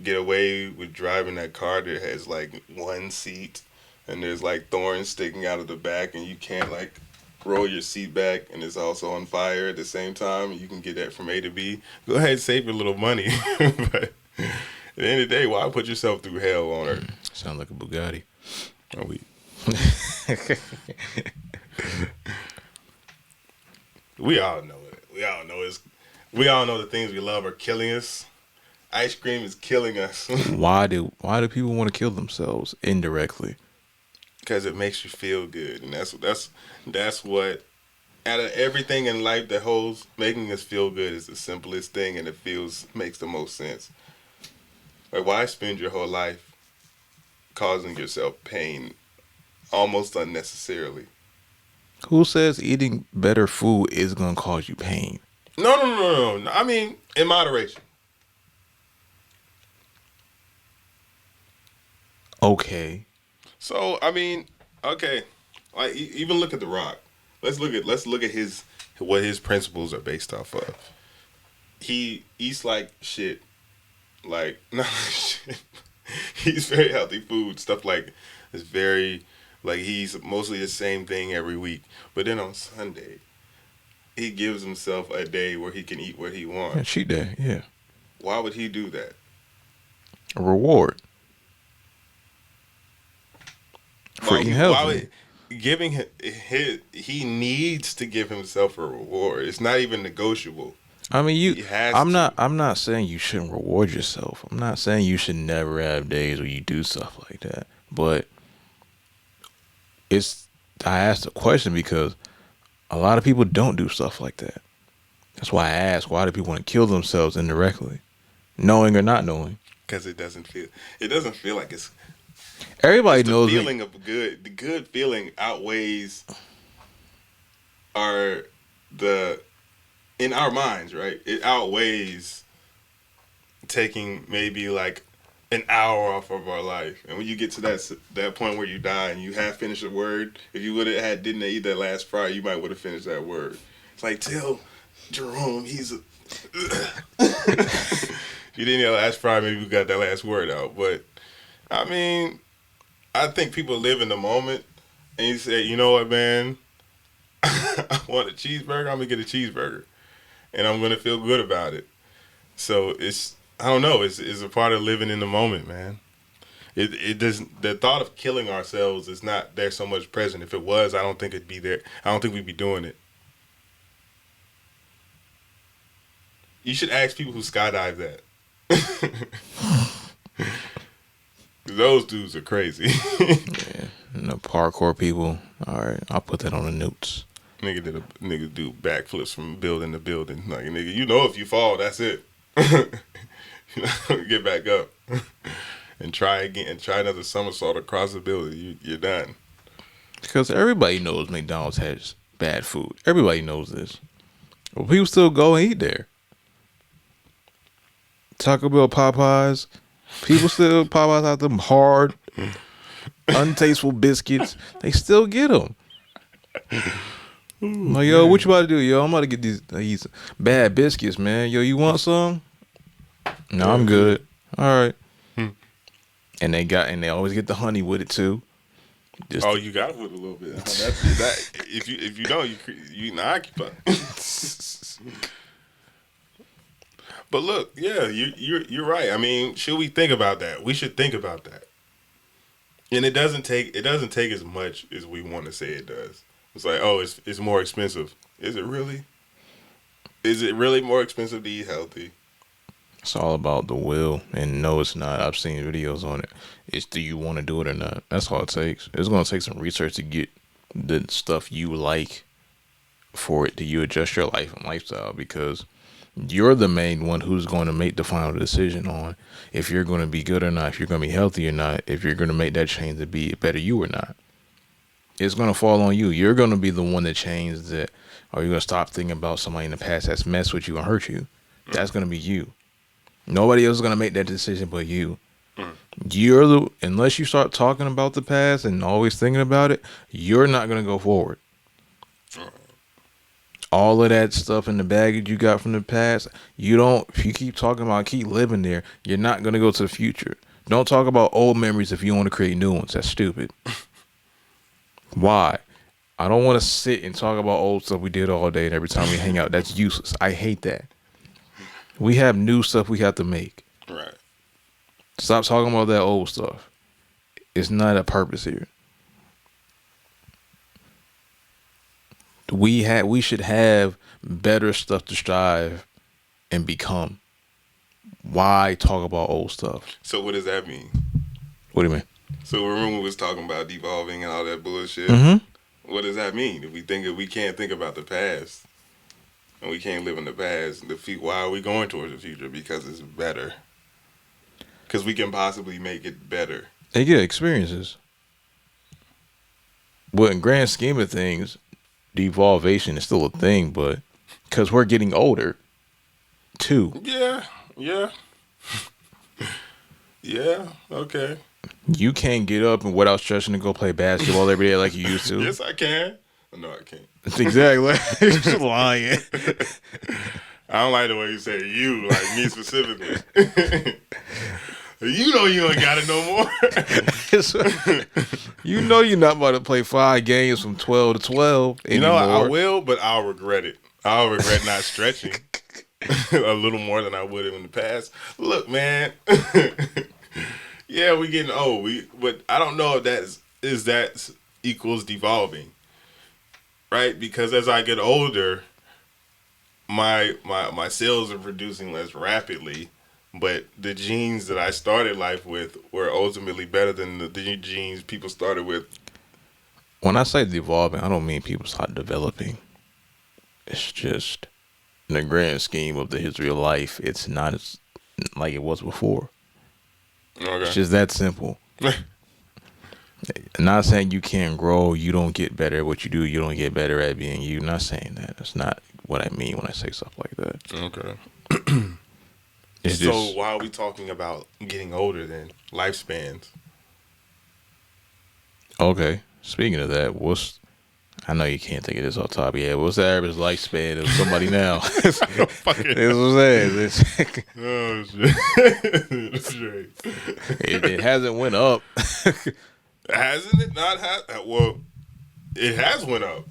get away with driving that car that has like one seat and there's like thorns sticking out of the back, and you can't like roll your seat back and it's also on fire at the same time, you can get that from A to B. Go ahead and save your little money. But at the end of the day, why put yourself through hell on earth? Sound like a Bugatti. Are we? We all know it. We all know the things we love are killing us. Ice cream is killing us. Why do people want to kill themselves indirectly? Because it makes you feel good, and that's what, out of everything in life that holds, making us feel good is the simplest thing, and it makes the most sense. Like, why spend your whole life causing yourself pain almost unnecessarily? Who says eating better food is gonna cause you pain? No. I mean, in moderation. Okay. So I mean, okay, like even look at The Rock. Let's look at what his principles are based off of. He eats like shit, like not like shit. He eats very healthy food, stuff like it's very like he's mostly the same thing every week. But then on Sunday, he gives himself a day where he can eat what he wants. Yeah, cheat day. Yeah. Why would he do that? A reward. For eating healthy. He needs to give himself a reward. It's not even negotiable. I mean, I'm not saying you shouldn't reward yourself. I'm not saying you should never have days where you do stuff like that. But I asked the question because a lot of people don't do stuff like that. That's why I asked, why do people want to kill themselves indirectly, knowing or not knowing? Because it doesn't feel like it's. Everybody the knows feeling of good. The good feeling outweighs in our minds, right? It outweighs taking maybe like an hour off of our life. And when you get to that point where you die and you have finished a word, if you would have didn't eat that last fry, you might would have finished that word. It's like, tell Jerome he's a... If you didn't eat that last fry, maybe you got that last word out. But, I mean, I think people live in the moment and you say, you know what, man? I want a cheeseburger, I'm going to get a cheeseburger. And I'm going to feel good about it. So it's... I don't know. It's a part of living in the moment, man. It doesn't. The thought of killing ourselves is not there so much present. If it was, I don't think it'd be there. I don't think we'd be doing it. You should ask people who skydive that. Those dudes are crazy. Yeah, and the parkour people. All right, I'll put that on the notes. Nigga do backflips from building to building. Like, nigga, you know if you fall, that's it. Get back up and try again and try another somersault across the building. You're done. Because everybody knows McDonald's has bad food. Everybody knows this. But people still go and eat there. Taco Bell, Popeyes. People still Popeyes out them hard, untasteful biscuits. They still get them. Like, yo, what you about to do? Yo, I'm about to get these bad biscuits, man. Yo, you want some? No, I'm good. All right. And they always get the honey with it too. You got it with a little bit. That if you don't, you not occupy. But look, yeah, you're right. I mean, should we think about that? We should think about that. And it doesn't take as much as we want to say it does. It's like, oh, it's more expensive. Is it really? Is it really more expensive to eat healthy? It's all about the will, and no, it's not. I've seen videos on it. It's do you want to do it or not? That's all it takes. It's going to take some research to get the stuff you like for it. Do you adjust your life and lifestyle? Because you're the main one who's going to make the final decision on if you're going to be good or not, if you're going to be healthy or not, if you're going to make that change to be a better you or not. It's going to fall on you. You're going to be the one that changes it. Or you're going to stop thinking about somebody in the past that's messed with you and hurt you. That's going to be you. Nobody else is going to make that decision but you. Unless you start talking about the past and always thinking about it, you're not going to go forward. All of that stuff in the baggage you got from the past, if you keep talking about, keep living there, you're not going to go to the future. Don't talk about old memories if you want to create new ones. That's stupid. Why? I don't want to sit and talk about old stuff we did all day and every time we hang out. That's useless. I hate that. We have new stuff we have to make. Right. Stop talking about that old stuff. It's not a purpose here. We should have better stuff to strive and become. Why talk about old stuff? So what does that mean? What do you mean? So remember we was talking about devolving and all that bullshit. Mm-hmm. What does that mean? If we can't think about the past and we can't live in the past, why are we going towards the future? Because it's better. Because we can possibly make it better. They get experiences. But in grand scheme of things, devolvation is still a thing, but because we're getting older, too. Yeah. Yeah, okay. You can't get up and without stretching to go play basketball every day like you used to. Yes, I can. No, I can't. Exactly. You're lying. I don't like the way you say you, like me specifically. You know you ain't got it no more. You know you're not about to play 5 games from 12 to 12 anymore. You know, I will, but I'll regret it. I'll regret not stretching a little more than I would have in the past. Look, man. Yeah, we getting old. But I don't know if that equals devolving, right? Because as I get older, my cells are producing less rapidly, but the genes that I started life with were ultimately better than the genes people started with. When I say devolving, I don't mean people start developing. It's just in the grand scheme of the history of life, it's not as like it was before. Okay. It's just that simple. I'm not saying you can't grow, you don't get better at what you do, you don't get better at being you. I'm not saying that. That's not what I mean when I say stuff like that. Okay. It's So just why are we talking about getting older then? Lifespans. okay. Speaking of that, I know you can't think of this off the top of your head. What's the average lifespan of somebody now? That's I don't fucking what I'm saying. Oh shit. That's right. It hasn't went up. Hasn't it not well, it has went up.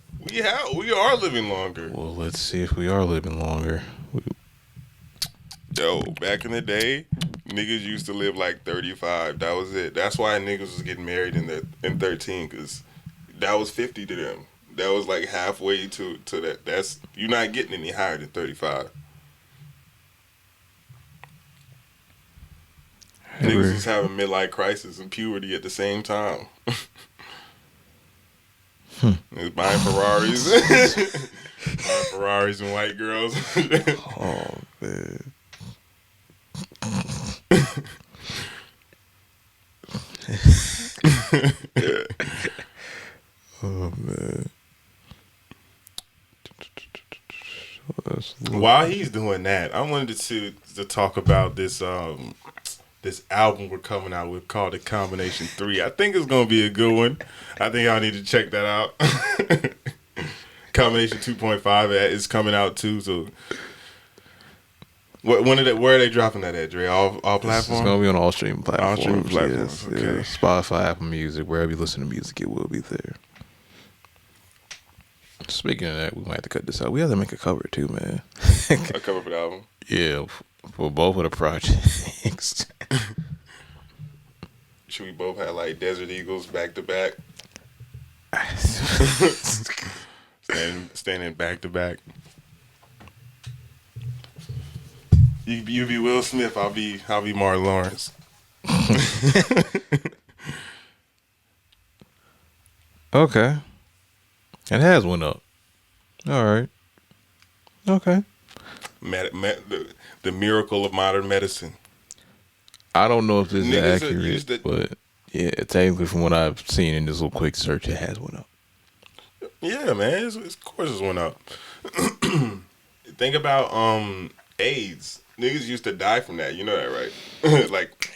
We are living longer. Well, let's see if we are living longer. Yo, back in the day, niggas used to live like 35. That was it. That's why niggas was getting married in 13, because that was 50 to them. That was like halfway to that. That's you're not getting any higher than 35. Niggas was having midlife crisis and puberty at the same time. Niggas buying Ferraris. Buying Ferraris and white girls. Oh man. Oh man. While he's doing that, I wanted to talk about this this album we're coming out with called The Combination 3. I think it's gonna be a good one. I think y'all need to check that out. Combination 2.5 is coming out too. So where are they dropping that at, Dre? All platforms? It's gonna be on all streaming platforms. All streaming platforms. Yes, Okay. yeah. Spotify, Apple Music, wherever you listen to music, it will be there. Speaking of that, we might have to cut this out. We have to make a cover too, man. A cover for the album. Yeah, for both of the projects. Should we both have like Desert Eagles back to back? Standing back to back. You be Will Smith. I'll be Martin Lawrence. Okay. It has went up. All right. Okay. The miracle of modern medicine. I don't know if this is Niggas accurate, but yeah, technically from what I've seen in this little quick search, it has went up. Yeah, man. Of course it went up. Think about AIDS. Niggas used to die from that. You know that, right? Like,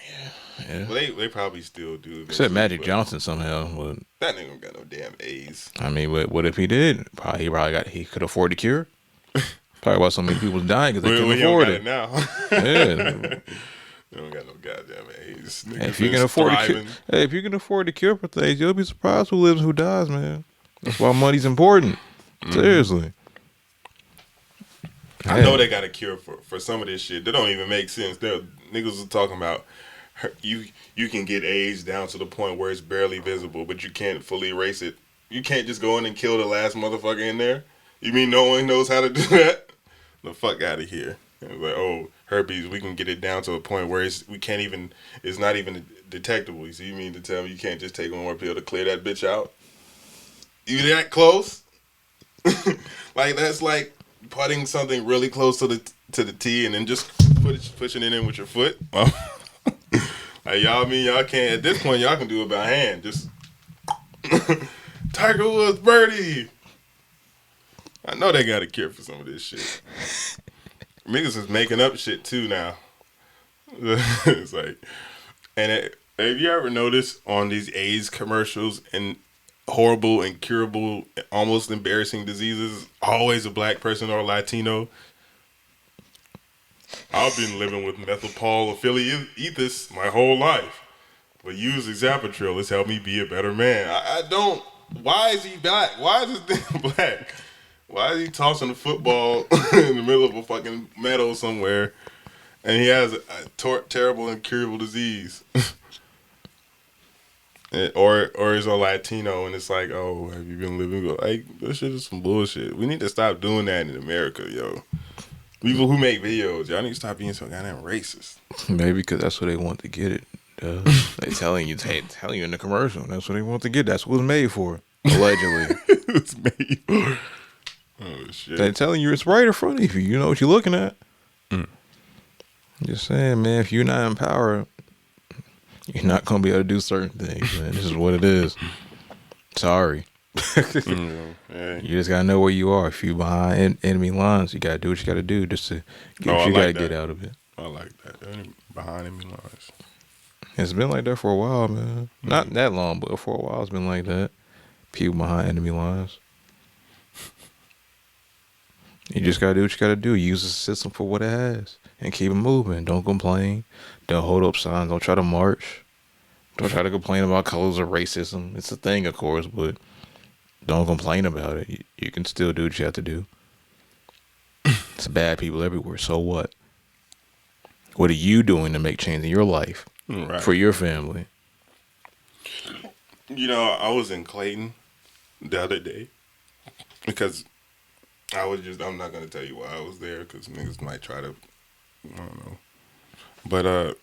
yeah. Well, they probably still do. Except Magic Johnson somehow. But that nigga don't got no damn AIDS. I mean, what if he did? He could afford the cure. Probably why so many people was dying because they couldn't afford it. Now. Yeah. They don't got no goddamn AIDS. Hey, if you can afford the cure for things, you'll be surprised who lives and who dies, man. That's why money's important. Seriously. I know they got a cure for some of this shit. That don't even make sense. Niggas are talking about you can get AIDS down to the point where it's barely visible, but you can't fully erase it. You can't just go in and kill the last motherfucker in there. You mean no one knows how to do that? The fuck out of here. It's like, oh, herpes, we can get it down to a point where it's not even detectable. So you mean to tell me you can't just take one more pill to clear that bitch out? You that close? Like that's like putting something really close to the T and then just pushing it in with your foot. Like y'all mean y'all can't at this point y'all can do it by hand. Just Tiger Woods birdie. I know they got a cure for some of this shit. Niggas is making up shit too now. It's like, and have you ever noticed on these AIDS commercials and horrible, incurable, almost embarrassing diseases, always a black person or Latino? I've been living with methylpolylethis my whole life, but use Zapatril has helped me be a better man. I don't. Why is he black? Why is this thing black? Why is he tossing a football in the middle of a fucking meadow somewhere, and he has a terrible incurable disease? Or is a Latino, and it's like, oh, have you been living? Like, this shit is some bullshit. We need to stop doing that in America, yo. People who make videos, y'all need to stop being so goddamn racist. Maybe because that's what they want to get it. They telling you in the commercial. That's what they want to get. That's what it was made for, allegedly. It's made for. Oh shit! They telling you it's right in front of you. You know what you're looking at. Just saying, man. If you're not in power, you're not gonna be able to do certain things, man. This is what it is. Sorry. Yeah. You just gotta know where you are. If you behind enemy lines, you gotta do what you gotta do just to get what you gotta get out of it. I like that. Behind enemy lines. It's been like that for a while, man. Not that long, but for a while it's been like that. People behind enemy lines. You just gotta do what you gotta do. Use the system for what it has and keep it moving. Don't complain. Don't hold up signs. Don't try to march. Don't try to complain about colors or racism. It's a thing, of course, but don't complain about it. You can still do what you have to do. It's bad people everywhere. So what? What are you doing to make change in your life Right. for your family? You know, I was in Clayton the other day because I'm not going to tell you why I was there because niggas might try to, I don't know. But,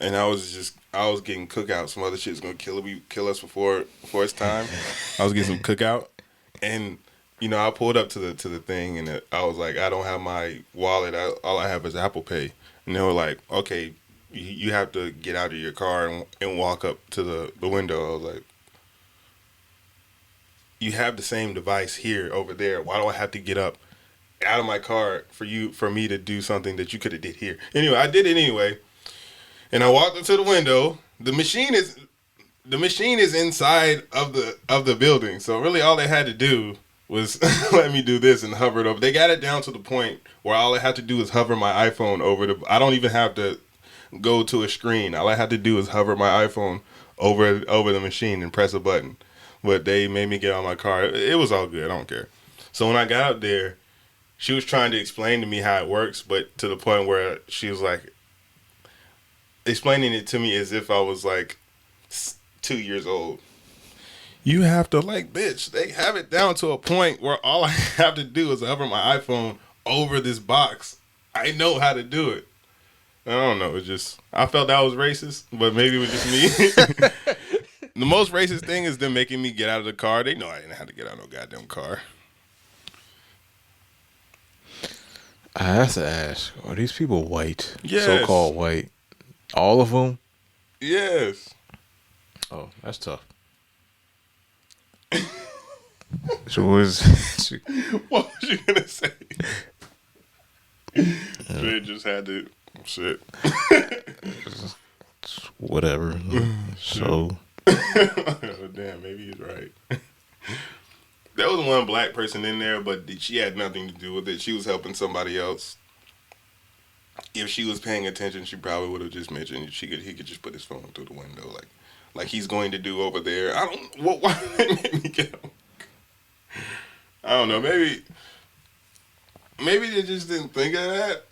and I was getting cookout. Some other shit's going to kill us before it's time. I was getting some cookout. And, you know, I pulled up to the thing and I was like, I don't have my wallet. All I have is Apple Pay. And they were like, okay, you have to get out of your car and walk up to the window. I was like, you have the same device here, over there. Why do I have to get up out of my car for me to do something that you could have did here? Anyway, I did it anyway. And I walked up to the window. The machine is inside of the building. So really all they had to do was let me do this and hover it over. They got it down to the point where all I had to do is hover my iPhone over I don't even have to go to a screen. All I had to do is hover my iPhone over the machine and press a button. But they made me get out of my car. It was all good. I don't care. So when I got out there, she was trying to explain to me how it works, but to the point where she was like explaining it to me as if I was like 2 years old. You have to, like, bitch, they have it down to a point where all I have to do is hover my iPhone over this box. I know how to do it. I don't know. I felt that was racist, but maybe it was just me. The most racist thing is them making me get out of the car. They know I didn't have to get out of no goddamn car. I have to ask, are these people white? Yes. So-called white? All of them? Yes. Oh, that's tough. So what was... What was you going to say? They just had to... Shit. Whatever. So... Oh, damn, maybe he's right. There was one black person in there, but she had nothing to do with it. She was helping somebody else. If she was paying attention, she probably would have just mentioned he could just put his phone through the window, like he's going to do over there. I don't. Why did they make me get him? I don't know. Maybe they just didn't think of that.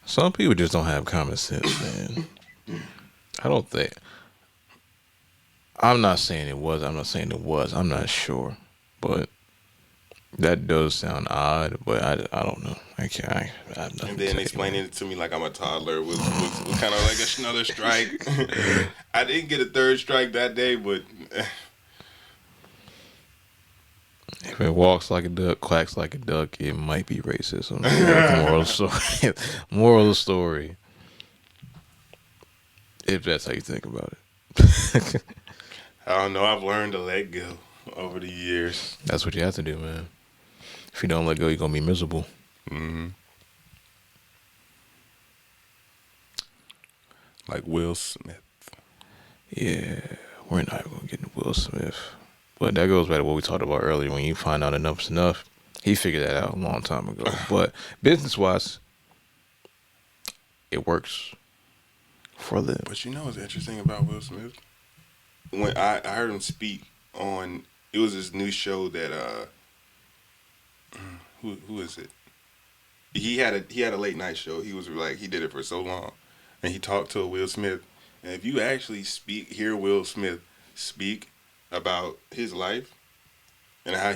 Some people just don't have common sense, man. I don't think. I'm not saying it was. I'm not saying it was. I'm not sure, but that does sound odd. But I don't know. I can't. I have nothing. And then explaining it to me like I'm a toddler was kind of like another strike. I didn't get a third strike that day, but if it walks like a duck, quacks like a duck, it might be racism. Moral story. Moral story. If that's how you think about it. I don't know. I've learned to let go over the years. That's what you have to do, man. If you don't let go, you're gonna be miserable. Mm-hmm. Like Will Smith. Yeah, we're not gonna get into Will Smith, but that goes back to what we talked about earlier. When you find out enough's enough, he figured that out a long time ago. But business-wise, it works for them. But you know what's interesting about Will Smith? When I heard him speak on, it was this new show that who is it? He had a late night show. He was like, he did it for so long, and he talked to Will Smith. And if you actually hear Will Smith speak about his life and how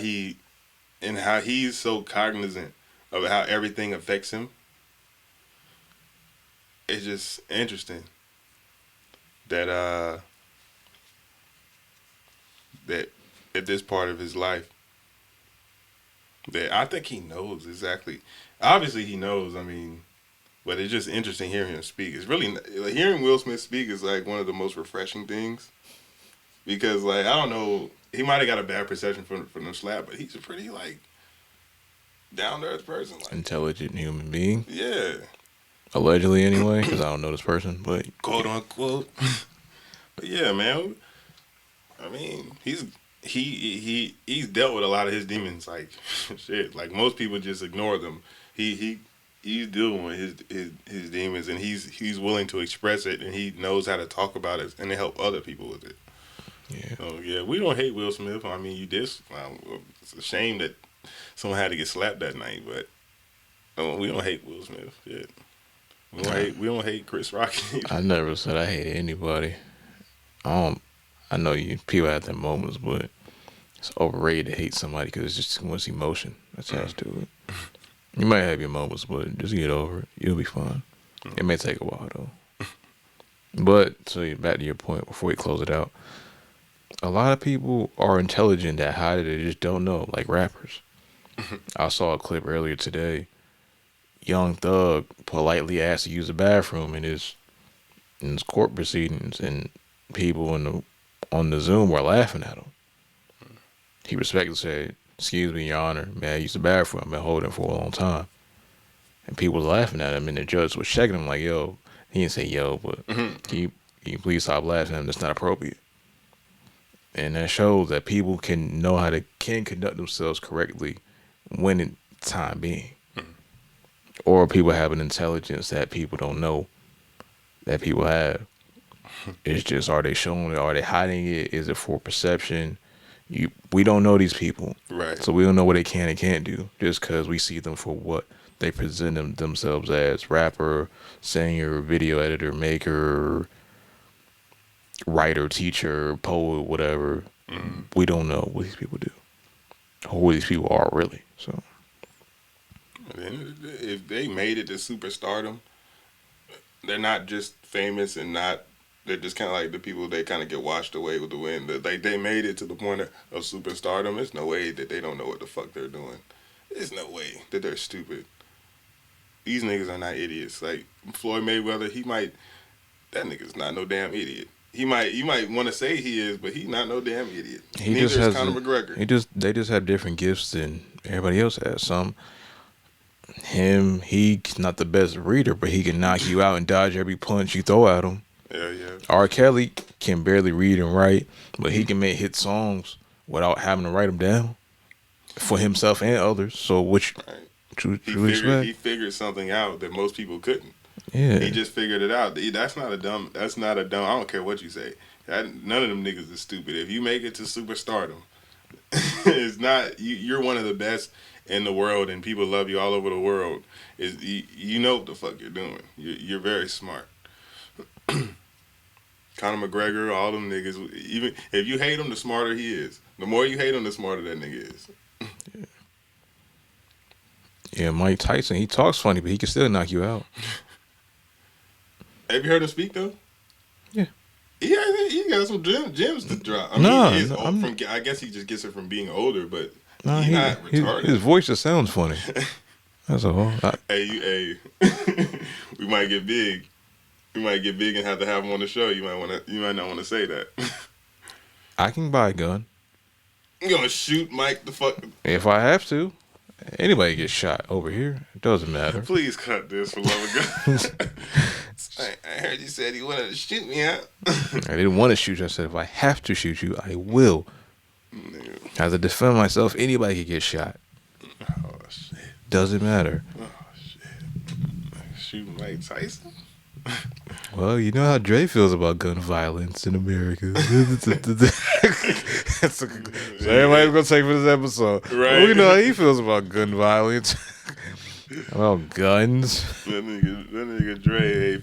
he's so cognizant of how everything affects him, it's just interesting that that at this part of his life, that I think he knows exactly. Obviously, he knows. I mean, but it's just interesting hearing him speak. It's really hearing Will Smith speak is like one of the most refreshing things, because like I don't know, he might have got a bad perception from the slap, but he's a pretty like down to earth person, like Intelligent human being. yeah. Allegedly, anyway, because I don't know this person, but quote unquote. But yeah, man. I mean, he's dealt with a lot of his demons. Like shit. Like most people just ignore them. He's dealing with his demons, and he's willing to express it, and he knows how to talk about it and to help other people with it. yeah. So yeah, we don't hate Will Smith. I mean, you did. It's a shame that someone had to get slapped that night, but we don't hate Will Smith. Shit. We don't hate Chris Rock either. I never said I hated anybody. I know people have their moments, but it's overrated to hate somebody because it's just too much emotion attached to it. You might have your moments, but just get over it. You'll be fine. It may take a while though. But so back to your point before we close it out. A lot of people are intelligent that hide it. They just don't know, like rappers. I saw a clip earlier today. Young Thug politely asked to use the bathroom in his court proceedings, and people on the Zoom were laughing at him. He respectfully said, "Excuse me, Your Honor, may I use the bathroom? I've been holding it for a long time." And people was laughing at him, and the judge was checking him like, "Yo," he didn't say "yo," but can you please stop laughing at him? That's not appropriate. And that shows that people can conduct themselves correctly when in time being. Or people have an intelligence that people don't know that people have. It's just, are they showing it? Are they hiding it? Is it for perception? We don't know these people. Right. So we don't know what they can and can't do just because we see them for what they present themselves as: rapper, singer, video editor, maker, writer, teacher, poet, whatever. We don't know what these people do or who these people are really. So if they made it to superstardom, they're not just famous and they're just kind of like the people they kind of get washed away with the wind. Like they made it to the point of superstardom. There's no way that they don't know what the fuck they're doing. There's no way that they're stupid. These niggas are not idiots. Like Floyd Mayweather, that nigga's not no damn idiot. You might want to say he is, but he's not no damn idiot. Neither is Conor McGregor. They just have different gifts than everybody else has. He's not the best reader, but he can knock you out and dodge every punch you throw at him. Yeah. R. Kelly can barely read and write, but he can make hit songs without having to write them down for himself and others. So which he figured something out that most people couldn't. Yeah. He just figured it out. That's not a dumb. I don't care what you say. None of them niggas is stupid. If you make it to superstardom, it's not you're one of the best in the world, and people love you all over the world. You know what the fuck you're doing. You're very smart. Conor McGregor, all them niggas. Even if you hate him, the smarter he is. The more you hate him, the smarter that nigga is. Yeah, Mike Tyson. He talks funny, but he can still knock you out. Have you heard him speak though? Yeah. He got some gems to drop. I guess he just gets it from being older, but he's not retarded. His voice just sounds funny. That's all. Hey, we might get big. We might get big and have to have him on the show. You might not want to say that. I can buy a gun. I'm gonna shoot Mike the fuck. If I have to. Anybody gets shot over here. It doesn't matter. Please cut this for love of God. I heard you said you wanted to shoot me out. I didn't want to shoot you. I said if I have to shoot you, I will. I have to defend myself. Anybody can get shot. Oh shit. Doesn't matter. Oh shit. Shooting Mike Tyson? Well, you know how Dre feels about gun violence in America. So everybody's gonna take for this episode. Right. We know how he feels about gun violence. About guns. That nigga Dre,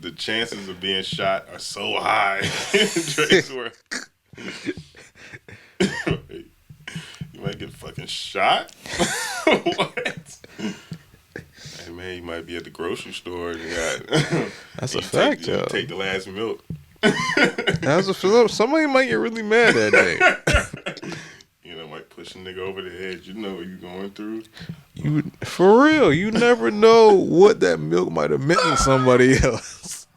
the chances of being shot are so high. Dre's work. You might get fucking shot? What? Hey man, you might be at the grocery store and that's a fact, yo. Take the last milk. Somebody might get really mad that day. Might push a nigga over the edge. You know what you're going through. For real, you never know what that milk might have meant to somebody else.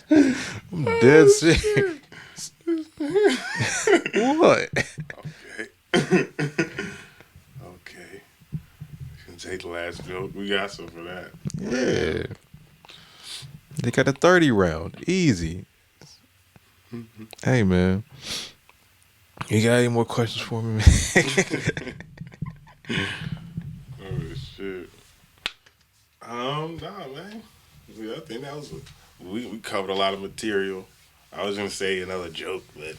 I'm dead serious. What? Okay. glass milk. We got some for that. Yeah. They got a 30 round. Easy. Hey, man. You got any more questions for me, man? Oh, shit. Nah, man. Yeah, I think that was we covered a lot of material. I was gonna say another joke, but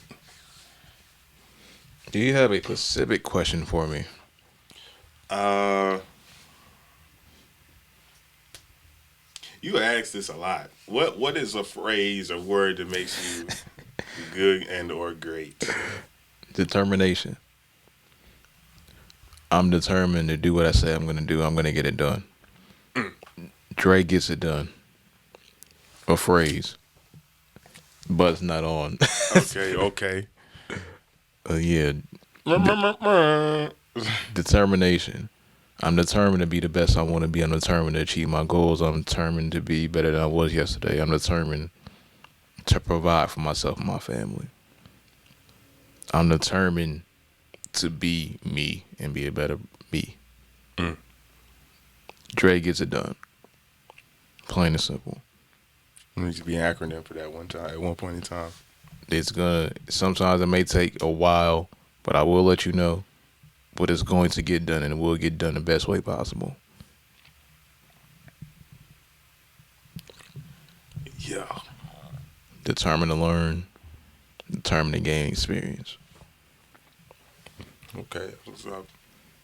Do you have a specific question for me? You ask this a lot. What is a phrase or word that makes you good and or great? Determination. I'm determined to do what I say I'm going to do. I'm going to get it done. Dre gets it done. A phrase. But it's not on. Okay. Yeah. Determination. I'm determined to be the best I want to be. I'm determined to achieve my goals. I'm determined to be better than I was yesterday. I'm determined to provide for myself and my family. I'm determined to be me and be a better me. Dre gets it done. Plain and simple. There needs to be an acronym for that at one point in time. Sometimes it may take a while, but I will let you know. But it's going to get done, and it will get done the best way possible. Yeah. Determined to learn. Determined to gain experience. Okay. So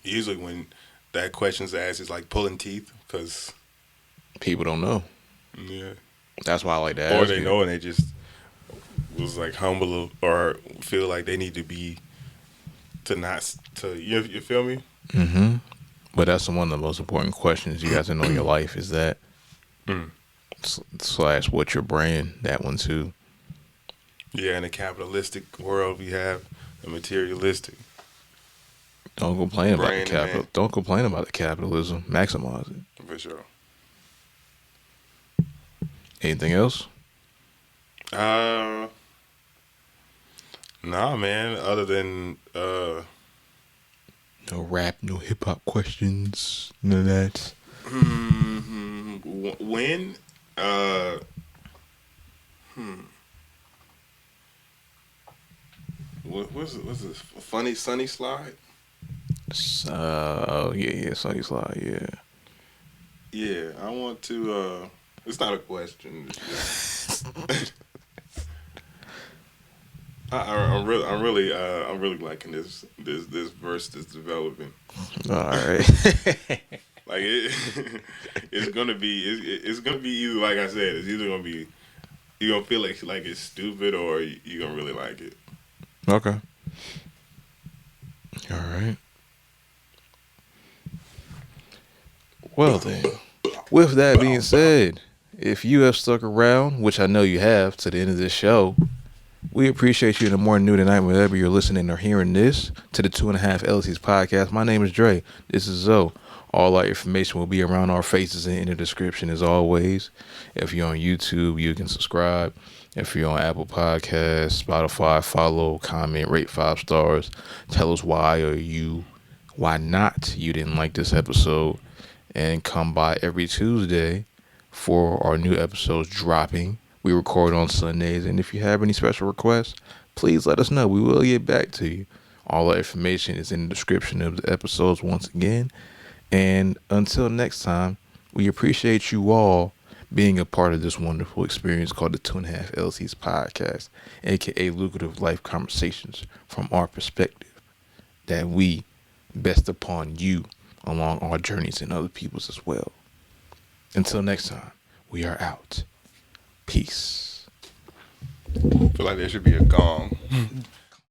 usually when that question's asked, it's like pulling teeth because People don't know. yeah, That's why I like to ask or they you. know and they just was like humble or feel like they need to be you feel me? Mm-hmm. But that's one of the most important questions you have to know in your life is that / what's your brand, that one too. Yeah, in a capitalistic world we have a materialistic. Don't complain about the Brand, capital. man. Don't complain about the capitalism. Maximize it. For sure. Anything else? Nah, man. Other than No rap, no hip hop questions, none of that. when what's this funny sunny slide? Yeah, Sunny Slide, yeah. Yeah, I want to. It's not a question. It's just, I'm really liking this verse that's developing. All right. Like it's gonna be either, like I said, it's either gonna be you're gonna feel like it's stupid or you're gonna really like it. Okay. All right. Well then, with that being said, if you have stuck around, which I know you have, to the end of this show, we appreciate you in the morning, noon, and night, whenever you're listening or hearing this, to the 2.5 LLCs podcast. My name is Dre. This is Zo. All our information will be around our faces and in the description as always. If you're on YouTube, you can subscribe. If you're on Apple Podcasts, Spotify, follow, comment, rate 5 stars. Tell us why not you didn't like this episode. And come by every Tuesday for our new episodes dropping. We record on Sundays, and if you have any special requests, please let us know. We will get back to you. All our information is in the description of the episodes once again. And until next time, we appreciate you all being a part of this wonderful experience called the 2.5 LCs podcast, aka lucrative life conversations from our perspective that we best upon you along our journeys and other people's as well. Until next time, we are out. Peace. I feel like there should be a gong.